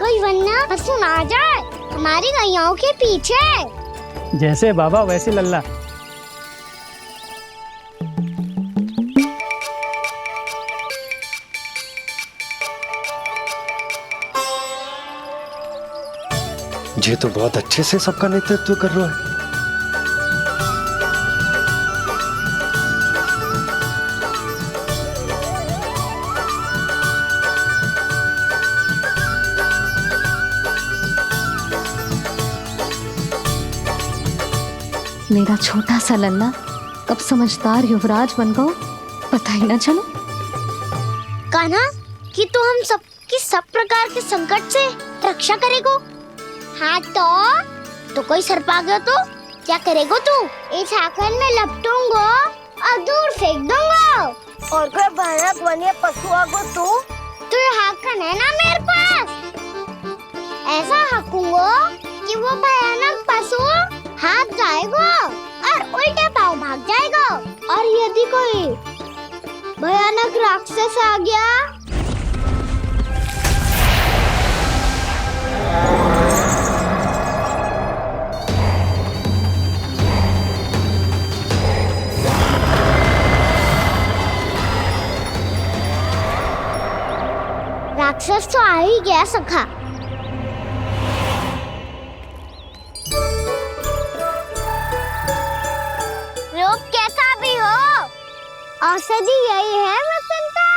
Speaker 2: कोई वरना पशु ना जाए हमारी गैयाओं के पीछे।
Speaker 13: जैसे बाबा वैसे लल्ला।
Speaker 5: ये तो बहुत अच्छे से सबका नेतृत्व कर रहा है।
Speaker 1: मेरा छोटा सा लल्ला कब समझदार युवराज बन गो पता ही ना चलो।
Speaker 2: कान्हा कि तू हम सब प्रकार के संकट से रक्षा करेगो। हाँ तो कोई सर्प आ गया तो क्या करेगो तू? इस हाकन में लपटूंगो और दूर फेंक दूंगा। और कोई भयानक वन्य पशु आगो तो ये हाकन है ना मेरे पास, ऐसा हाकूंगो कि वो भयानक पशु हाथ जाएगा और उल्टे पाँव भाग जाएगा। और यदि कोई भयानक राक्षस आ गया राक्षस तो आ ही गया सखा। रूप कैसा भी हो, औषधि यही है वसंता।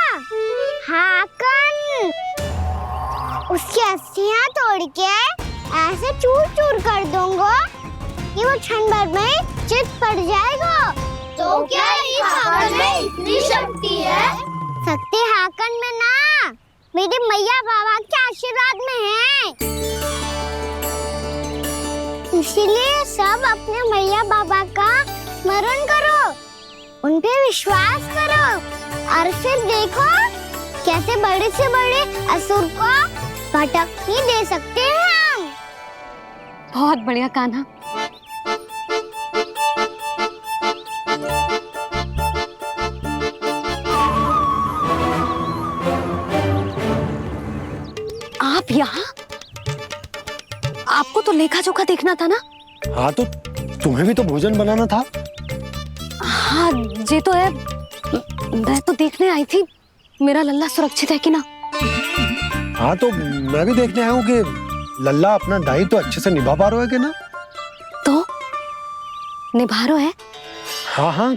Speaker 2: हाकन उसकी अस्थियां तोड़ के ऐसे चूर चूर कर दूंगा कि वो क्षण भर में चित पड़ जाएगा। तो क्या इस हाकन में इतनी शक्ति है? शक्ति हाकन में ना, मेरे मैया बाबा के आशीर्वाद में है। इसीलिए सब अपने मैया बाबा का स्मरण करो, उन पे विश्वास करो और फिर देखो कैसे बड़े से बड़े असुर को भटक ही दे सकते हैं हम।
Speaker 1: बहुत बढ़िया कान्हा। आप यहाँ? आपको तो लेखा जोखा देखना था ना?
Speaker 5: हाँ तो तुम्हें भी तो भोजन बनाना था।
Speaker 1: हाँ ये तो है, मैं तो देखने आई थी मेरा लल्ला सुरक्षित है कि ना।
Speaker 5: हाँ तो मैं भी देखने आया हूँ कि लल्ला अपना दायित्व तो अच्छे से निभा पा रहा है कि ना।
Speaker 1: तो निभा रहा है?
Speaker 5: हाँ हाँ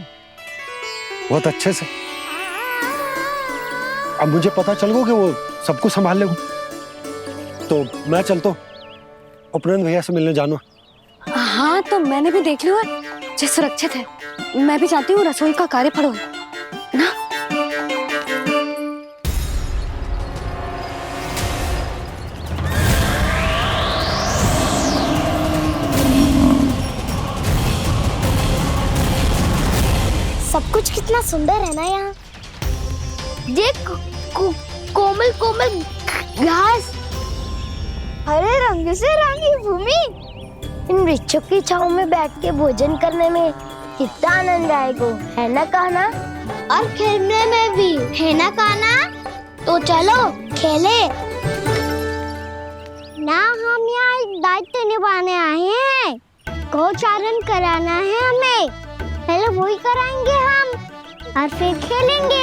Speaker 5: बहुत अच्छे से। अब मुझे पता चल गया कि वो सबको संभाल लेगा, तो मैं चलता हूँ उपनंद भैया से मिलने जानो।
Speaker 1: हाँ तो मैंने भी देख लिया जो सुरक्षित है। मैं भी चाहती हूँ रसोई का कार्य पड़ो ना।
Speaker 2: सब कुछ कितना सुंदर है ना यहाँ। देख कोमल कोमल घास, हरे रंग से रंगी भूमि, इन वृक्षों की छांव में बैठ के भोजन करने में कितना आनंद आएगा, है ना कान्हा? और खेलने में भी, है ना कान्हा? तो चलो खेले ना। हम यहाँ एक दायित्व निभाने आए हैं, गोचारण कराना है हमें। पहले वही कराएंगे हम और फिर खेलेंगे।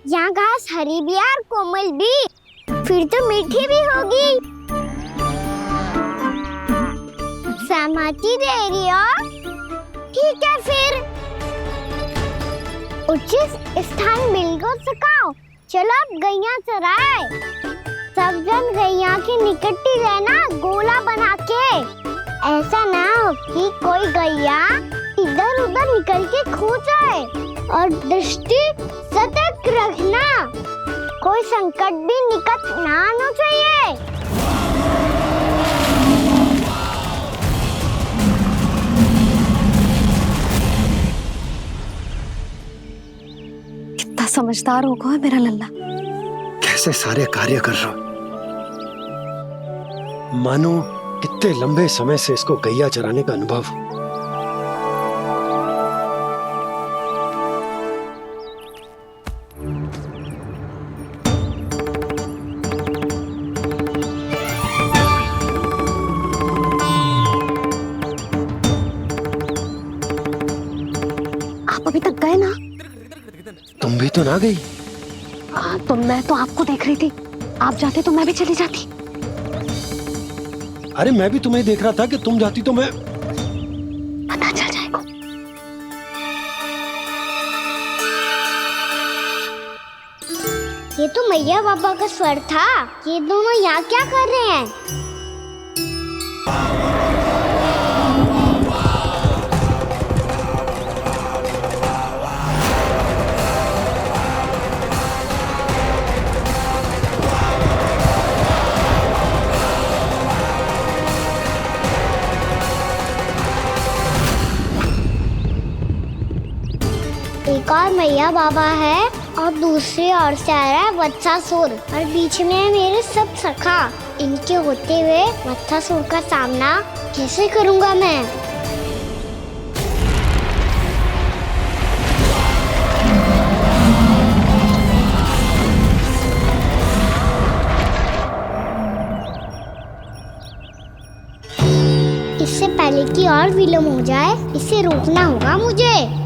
Speaker 2: यहाँ घास हरी भी और कोमल भी, फिर तो मीठी भी होगी। सहमति दे रही हो? ठीक है फिर उचित स्थान बिल्कुल सिखाओ। चलो अब गैया चराए। सब जन गैया के निकट ही रहना, गोला बना के। ऐसा ना हो कि कोई गैया इधर उधर निकल के खो जाए। और दृष्टि सतर्क रखना, कोई संकट भी निकट ना आना चाहिए।
Speaker 1: कितना समझदार होगा मेरा लल्ला।
Speaker 5: कैसे सारे कार्य कर रहा, मानो कितने लंबे समय से इसको गैया चराने का अनुभव हो।
Speaker 1: आप अभी तक गए ना?
Speaker 5: तुम भी तो ना गई।
Speaker 1: तो मैं तो आपको देख रही थी, आप जाते तो मैं भी चली जाती।
Speaker 5: अरे मैं भी तुम्हें देख रहा था कि तुम जाती तो मैं।
Speaker 1: पता चल जाएगा।
Speaker 2: ये तो मैया बाबा का स्वर था। ये दोनों यहाँ क्या कर रहे हैं? एक और मैया बाबा है और दूसरी ओर से आ रहा है वत्सासुर और बीच में है मेरे सब सखा। इनके होते हुए वत्सासुर का सामना कैसे करूंगा मैं? इससे पहले कि और विलम्ब हो जाए, इसे रोकना होगा मुझे।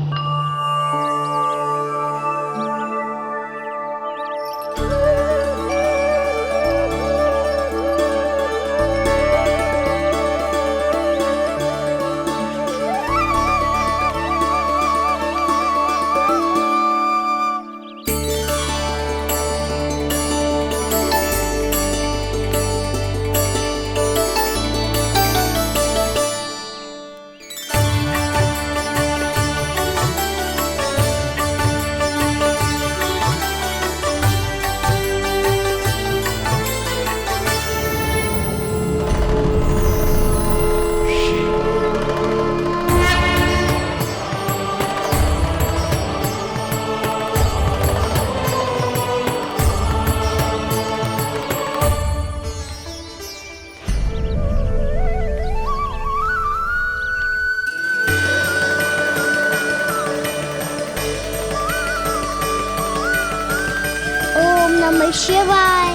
Speaker 2: नमः शिवाय।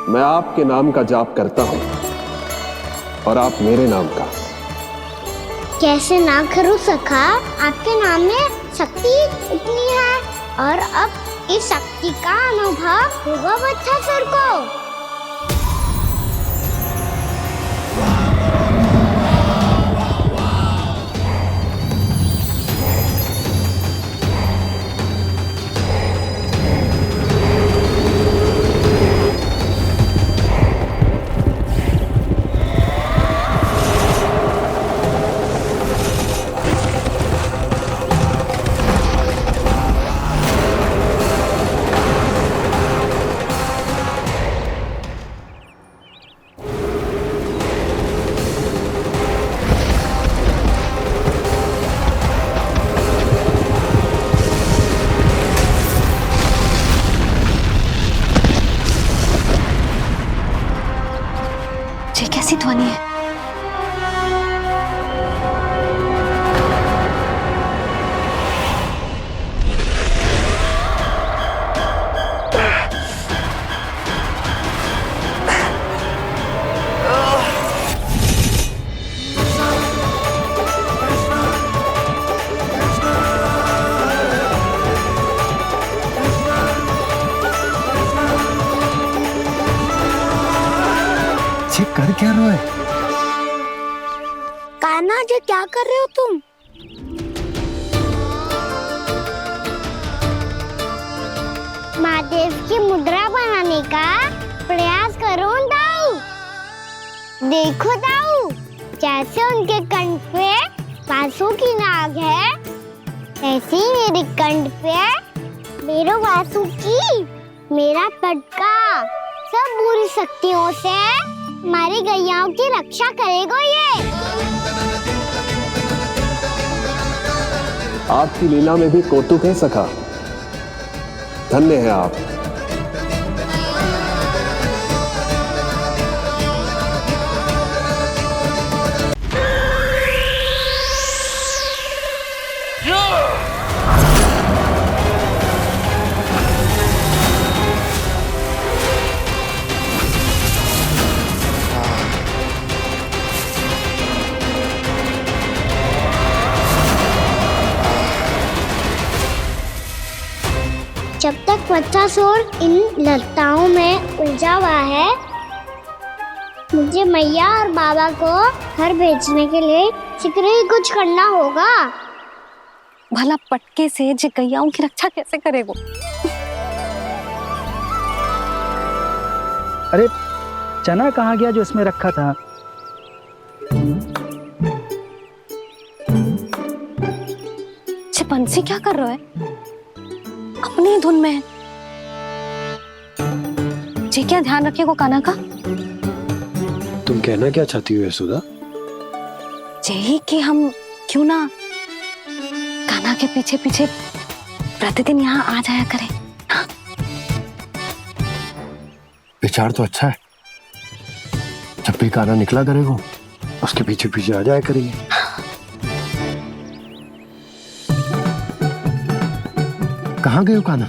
Speaker 10: मैं आपके नाम का जाप करता हूं और आप मेरे नाम का।
Speaker 2: कैसे ना करूं सखा, आपके नाम में शक्ति इतनी है और अब इस शक्ति का अनुभव होगा वत्सासुर को।
Speaker 5: पीछे कर क्या रहे हो?
Speaker 2: कान्हा जी क्या कर रहे हो तुम? महादेव की मुद्रा बनाने का प्रयास करो दाऊ। देखो दाऊ, जैसे उनके कंठ पे वासु की नाग है, ऐसे ही मेरे कंठ पे मेरे वासु की मेरा पटका सब बुरी शक्तियों से हमारी गैयाओं की रक्षा करेगा ये।
Speaker 5: आपकी लीला में भी कौतुक है सखा, धन्य है आप।
Speaker 2: जब तक वत्सासुर इन लताओं में उलझा हुआ है, मुझे मैया और बाबा को घर भेजने के लिए शीघ्र ही कुछ करना होगा।
Speaker 1: भला पटके से जे गैयाओं की रक्षा कैसे करेगो?
Speaker 13: अरे चना कहाँ गया जो इसमें रखा था?
Speaker 1: बंसी क्या कर रहा है? अपनी धुन में है। जी क्या ध्यान रखिएगा कान्हा का।
Speaker 5: तुम कहना क्या चाहती हो यशोदा?
Speaker 1: यही कि हम क्यों ना कान्हा के पीछे पीछे प्रतिदिन यहाँ आ जाया करें। हाँ?
Speaker 5: विचार तो अच्छा है। जब भी कान्हा निकला करेगा उसके पीछे पीछे आ जाया करेंगे। कहाँ गए हो कान्हा?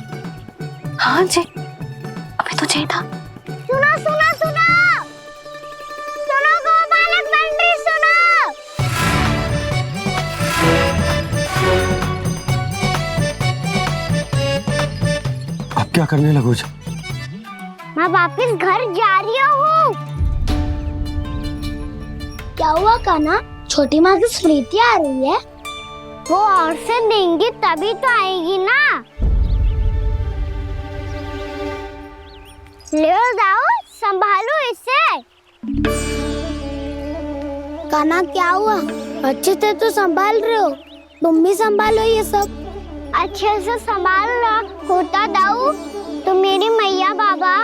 Speaker 1: हाँ जी, अभी तो चाहिए था।
Speaker 2: सुनो सुनो सुनो सुनो गोपालक बंटी सुनो।
Speaker 5: अब क्या करने लगोगे?
Speaker 2: मैं वापस घर जा रही हूँ। क्या हुआ कान्हा? छोटी माँ की स्मृति आ रही है? वो और से देंगी तभी तो आएगी ना। ले जाओ, संभालो इसे। कान्हा क्या हुआ? अच्छे से तो संभाल रहे हो, तुम भी संभालो ये सब। अच्छे से संभाल रहा होता दाऊ तो मेरी मैया बाबा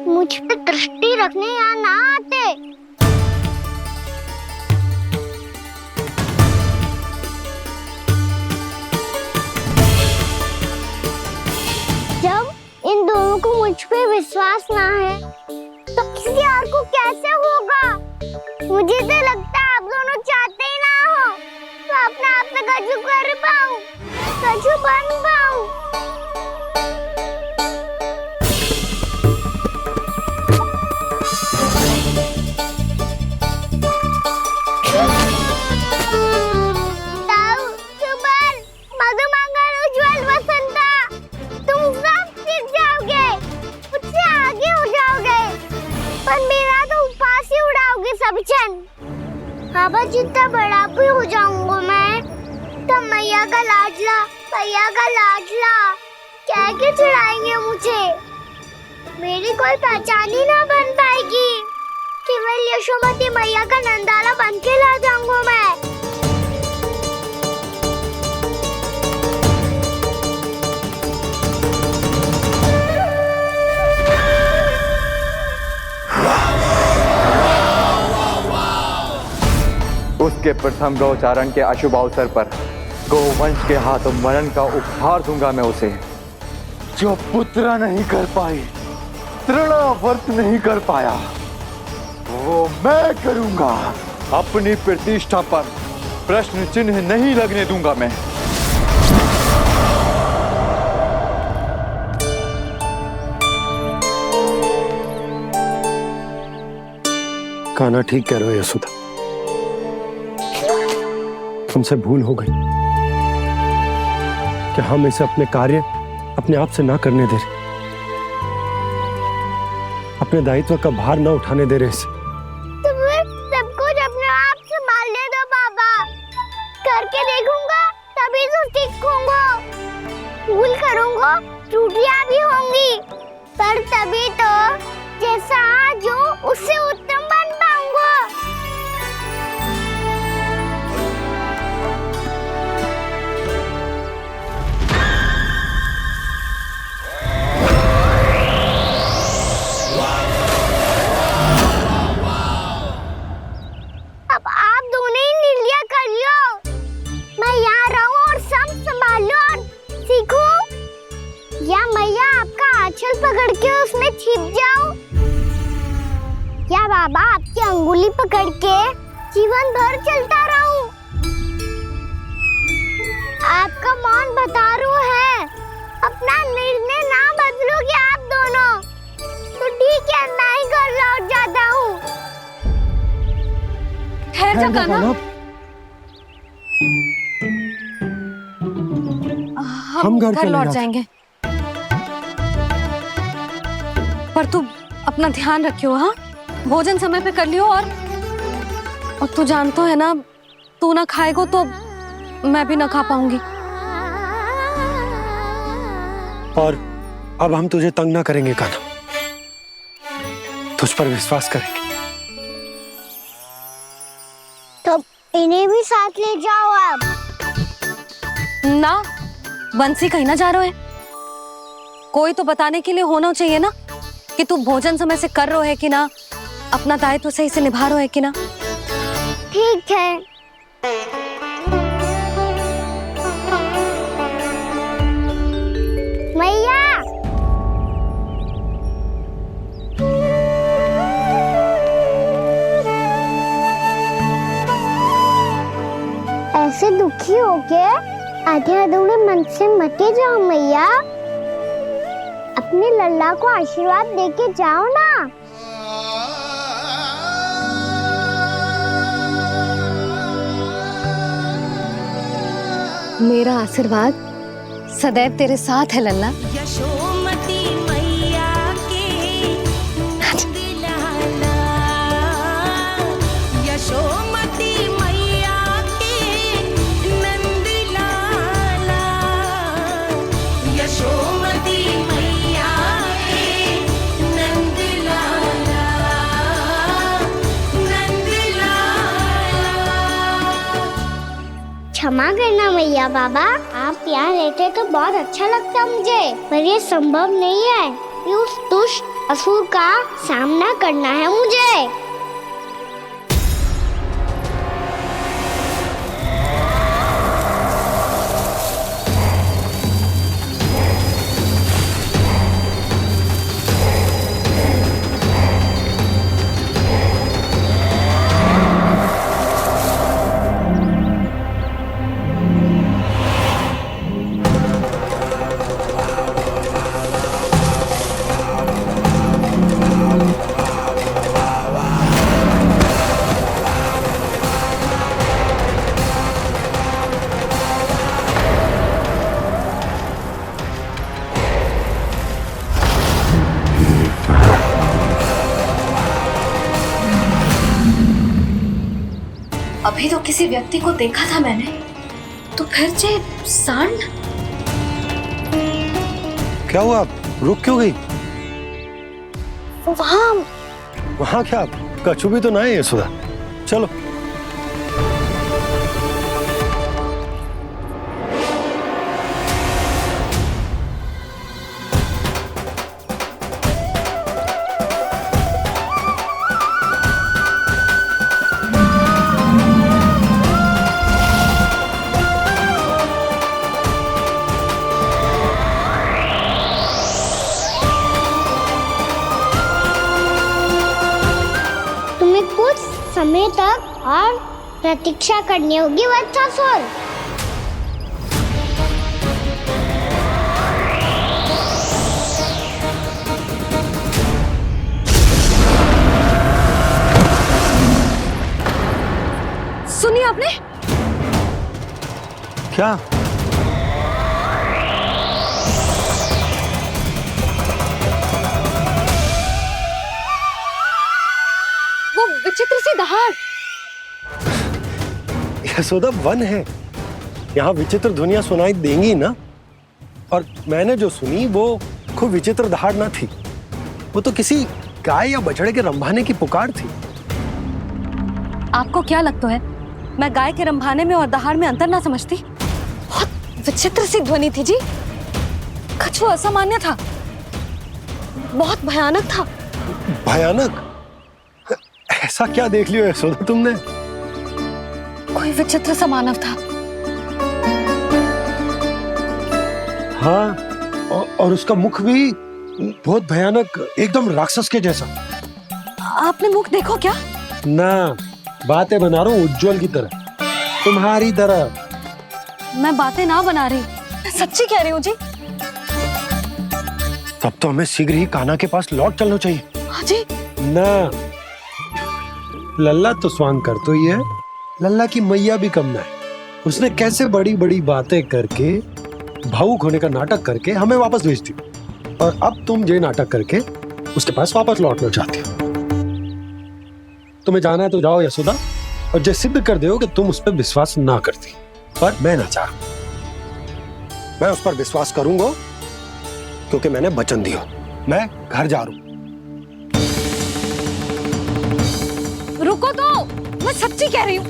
Speaker 2: मुझ पे दृष्टि रखने यहाँ ना आते। जब इन दोनों को मुझ पे विश्वास ना है तो किसी और को कैसे होगा? मुझे तो लगता है आप दोनों चाहते ही ना हो तो अपने आप में गजू कर पाऊं, गजू बन पाऊं। बाबा जितना बड़ा भी हो जाऊंगा मैं तो मैया का लाडला कह के चढ़ाएंगे मुझे। मेरी कोई पहचान ही ना बन पाएगी। केवल यशोमती मैया का नंदाला बन के ला जाऊंगा मैं।
Speaker 14: उसके प्रथम गौचारण के अशुभ अवसर पर गोवंश के हाथों मरण का उपहार दूंगा मैं उसे। जो पुत्र नहीं कर पाई, तृणावर्त नहीं कर पाया, वो मैं करूंगा। अपनी प्रतिष्ठा पर प्रश्न चिन्ह नहीं लगने दूंगा मैं।
Speaker 5: कान्हा ठीक कह रहे हो यशोदा, तुमसे भूल हो गई कि हम इसे अपने कार्य अपने आप से ना करने दे रहे, अपने दायित्व का भार ना उठाने दे रहे इसे।
Speaker 2: त्रुटियां भी होंगी, पर तभी तो जैसा आज हूँ उससे उत्तम बन पाऊंगा। अब आप दोनों ही निर्णय कर लो। मैं यहाँ रहूं और सब संभालूं और सीखूं, या मैया आपका आंचल पकड़ के उसमें छिप जाऊं, या बाबा आपकी अंगुली पकड़ के जीवन भर चलता रहूं। आपका मौन बतारू है, अपना निर्णय ना बदलोगे आप दोनों तो ठीक है, मैं ही घर लौट जाता हूँ।
Speaker 1: ठहर जा कान्हा, हम घर लौट जाएंगे, पर तू अपना ध्यान रखियो। हाँ, भोजन समय पे कर लियो। और तू जानतो है ना, तू ना खाएगो तो मैं भी ना खा पाऊंगी।
Speaker 5: और अब हम तुझे तंग ना करेंगे कान्हा, तुझ पर विश्वास करेंगे।
Speaker 2: तो इन्हें भी साथ ले जाओ आप।
Speaker 1: ना, बंसी कहीं ना जा रहे है, कोई तो बताने के लिए होना चाहिए ना कि तू भोजन समय से कर रहे है कि ना, अपना दायित्व सही से निभा रहे है कि ना।
Speaker 2: ठीक है। मैया, ऐसे दुखी होके आधे अधूरे मन से मत जाओ मैया, अपने लल्ला को आशीर्वाद देके जाओ ना।
Speaker 1: मेरा आशीर्वाद सदैव तेरे साथ है लल्ला।
Speaker 3: यशोमती मैया के नंद लाला, यशोमती मैया के नंद लाला, यशोमती मैया के नंद लाला, नंद लाला।
Speaker 2: क्षमा करना मैया बाबा, आप यहाँ रहते तो बहुत अच्छा लगता मुझे, पर ये संभव नहीं है कि उस दुष्ट असुर का सामना करना है मुझे।
Speaker 1: अभी तो किसी व्यक्ति को देखा था मैंने, तो फिर से सांड।
Speaker 5: क्या हुआ, रुक क्यों गई? वहाँ क्या, कछु भी तो ना है यशोदा, चलो।
Speaker 2: समय तक और प्रतीक्षा करनी होगी वत्सासुर।
Speaker 1: सुनिए आपने
Speaker 5: क्या?
Speaker 1: वो विचित्र सी दहाड़।
Speaker 5: यशोदा, वन है, यहाँ विचित्र ध्वनियां सुनाई देंगी ना। और मैंने जो सुनी वो खूब विचित्र दहाड़ ना थी, वो तो किसी गाय या बछड़े के रंभाने की पुकार थी।
Speaker 1: आपको क्या लगता है मैं गाय के रंभाने में और दहाड़ में अंतर ना समझती? बहुत विचित्र सी ध्वनि थी जी, कुछ वो असामान्य था, बहुत भयानक था।
Speaker 5: भयानक? ऐसा क्या देख लियो यशोदा तुमने?
Speaker 1: कोई विचित्र सा मानव था।
Speaker 5: हाँ, और उसका मुख भी बहुत भयानक, एकदम राक्षस के जैसा।
Speaker 1: आपने मुख देखो क्या?
Speaker 5: ना, बातें बना रहा हूँ उज्जवल की तरह, तुम्हारी तरह।
Speaker 1: मैं बातें ना बना रही, मैं सच्ची कह रही हूँ जी।
Speaker 5: तब तो हमें शीघ्र ही कान्हा के पास लौट चलना चाहिए।
Speaker 1: हाँ जी।
Speaker 5: ना, लल्ला तो स्वांग कर तो ही है, लल्ला की मैया भी कम ना है। उसने कैसे बड़ी बड़ी बातें करके, भावुक होने का नाटक करके हमें वापस भेज दी, और अब तुम ये नाटक करके उसके पास वापस लौटना चाहती हो। तुम्हें जाना है तो जाओ यशोदा, और ये सिद्ध कर दो कि तुम उस पर विश्वास ना करती, पर मैं ना चाहूं। मैं उस पर विश्वास करूंगा क्योंकि मैंने वचन दिया। मैं घर जा रहा हूं।
Speaker 1: रुको तो, मैं सच्ची कह रही हूँ।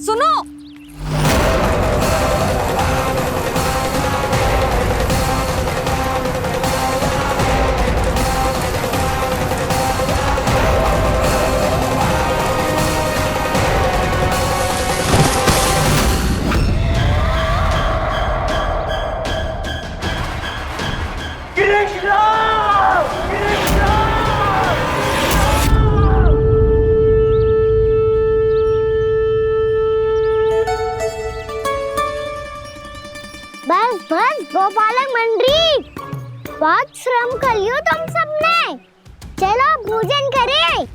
Speaker 1: सुनो,
Speaker 2: बस बस गोपालक मंडली, बहुत श्रम कर लियो तुम सबने, चलो भोजन करें।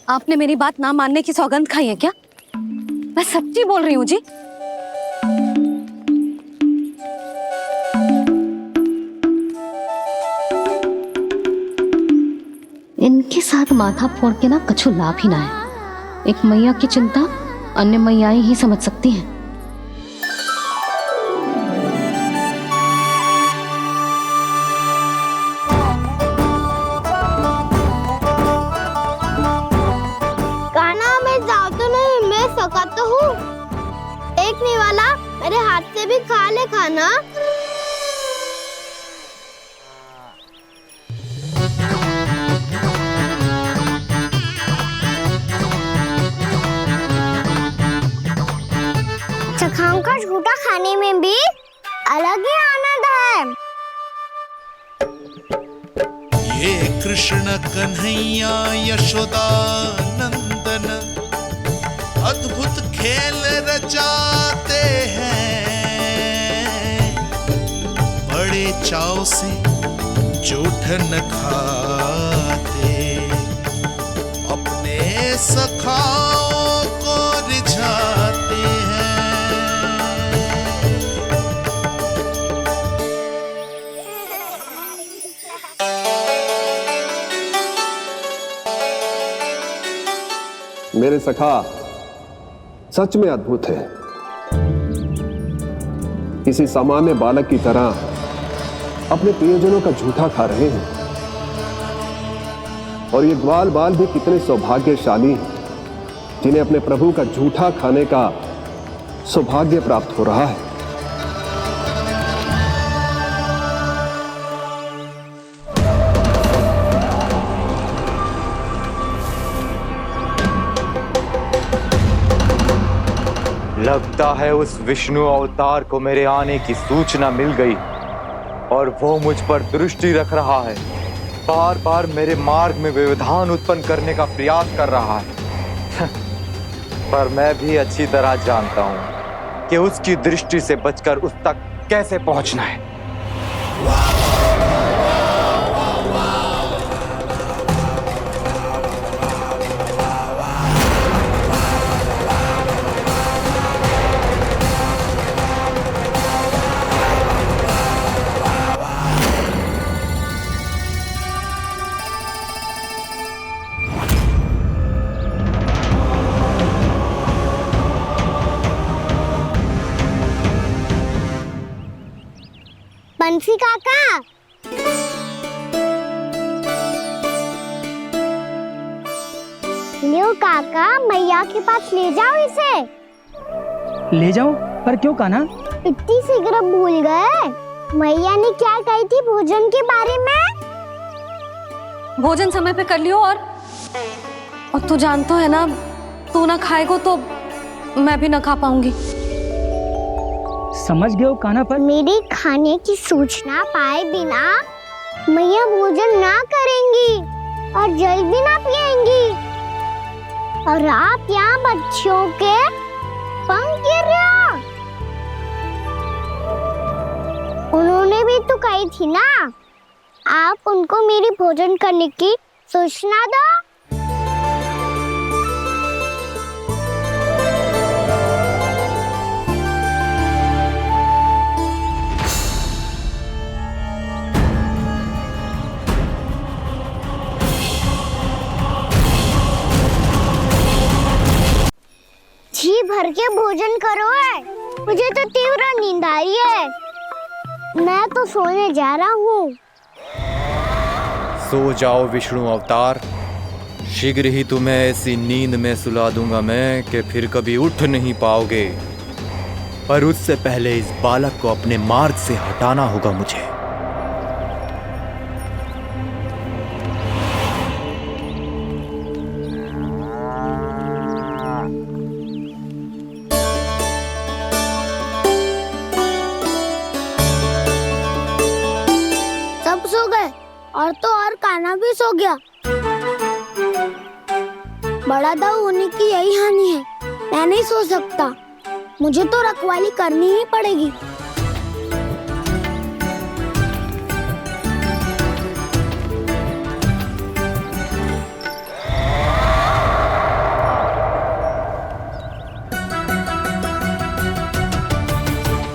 Speaker 1: आपने मेरी बात ना मानने की सौगंध खाई है क्या? मैं सच्ची बोल रही हूँ जी। इनके साथ माथा फोड़ के ना कछु लाभ ही ना है। एक मैया की चिंता अन्य मैयाएं ही समझ सकती हैं।
Speaker 2: कान्हा मैं जाओ तो नहीं, मैं सका तो हूँ। देखने वाला मेरे हाथ से भी खा ले खाना। चखाओं का झूठा खाने में भी अलग ही आनंद है।
Speaker 7: ये कृष्ण कन्हैया यशोदा नंदन अद्भुत खेल रचाते हैं, बड़े चाव से जूठन खाते, अपने सखाओं को रिझाते हैं।
Speaker 10: मेरे सखा सच में अद्भुत है। किसी सामान्य बालक की तरह अपने प्रियजनों का झूठा खा रहे हैं, और ये ग्वाल बाल भी कितने सौभाग्यशाली हैं जिन्हें अपने प्रभु का झूठा खाने का सौभाग्य प्राप्त हो रहा है।
Speaker 14: लगता है उस विष्णु अवतार को मेरे आने की सूचना मिल गई और वो मुझ पर दृष्टि रख रहा है। बार बार मेरे मार्ग में व्यवधान उत्पन्न करने का प्रयास कर रहा है। पर मैं भी अच्छी तरह जानता हूं कि उसकी दृष्टि से बचकर उस तक कैसे पहुंचना है।
Speaker 2: बंसी काका। लियो काका, मैया के पास ले जाओ इसे।
Speaker 13: ले जाओ? पर क्यों कान्हा?
Speaker 2: इतनी शीघ्र भूल गए? मैया ने क्या कही थी भोजन के बारे में?
Speaker 1: भोजन समय पे कर लियो। और तू जानता है ना, तू ना खाएगा तो मैं भी ना खा पाऊंगी।
Speaker 13: समझ गए हो कान्हा? पर
Speaker 2: मेरे खाने की सूचना पाए बिना मैया भोजन ना करेंगी और जल भी ना पिएंगी। और आप यहाँ बच्चों के पंख गिर रहे हो। उन्होंने भी तो कही थी ना, आप उनको मेरी भोजन करने की सूचना दो। जी भर के भोजन करो है, मुझे तो तीव्र नींद आ रही है। मैं तो सोने जा रहा हूँ।
Speaker 15: सो जाओ विष्णु अवतार, शीघ्र ही तुम्हें ऐसी नींद में सुला दूंगा मैं कि फिर कभी उठ नहीं पाओगे। पर उससे पहले इस बालक को अपने मार्ग से हटाना होगा मुझे।
Speaker 2: सब सो गए और तो और कान्हा भी सो गया। बड़ा दाऊ होने की यही हानि है। मैं नहीं सो सकता, मुझे तो रखवाली करनी ही पड़ेगी।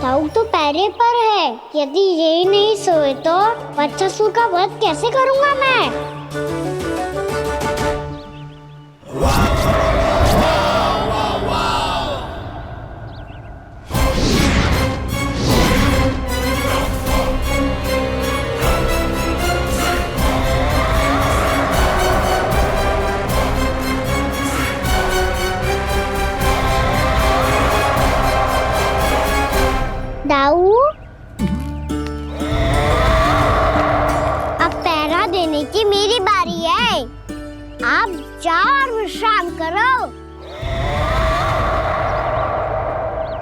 Speaker 2: दाऊ तो पैरे पर है। यदि यही नहीं सोए तो बच्चासुर का वध कैसे करूंगा मैं? दाऊ, अब पहरा देने की मेरी बारी है। आप जाओ और विश्राम करो।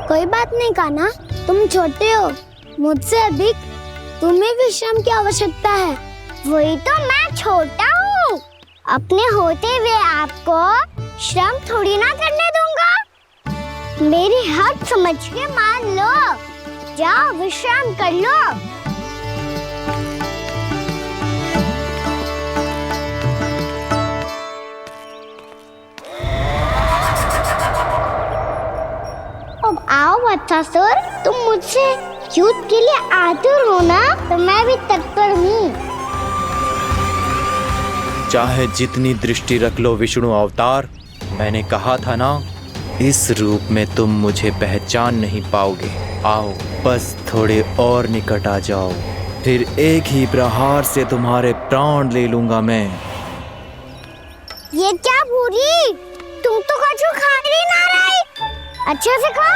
Speaker 2: कोई बात नहीं कान्हा, तुम छोटे हो, मुझसे अधिक तुम्हें विश्राम की आवश्यकता है। वही तो, मैं छोटा हूँ, अपने होते हुए आपको श्रम थोड़ी ना करने दूंगा। मेरी हद समझ के मान लो। जाओ विश्राम कर लो। अब आओ बच्चासुर, तुम मुझसे युद्ध के लिए आतुर हो ना, तो मैं भी तत्पर हूँ।
Speaker 15: चाहे जितनी दृष्टि रख लो विष्णु अवतार, मैंने कहा था ना, इस रूप में तुम मुझे पहचान नहीं पाओगे। आओ, बस थोड़े और निकट आ जाओ, फिर एक ही प्रहार से तुम्हारे प्राण ले लूंगा मैं।
Speaker 2: ये क्या भूरी, तुम तो कछु खा ही ना रही। अच्छे से खा।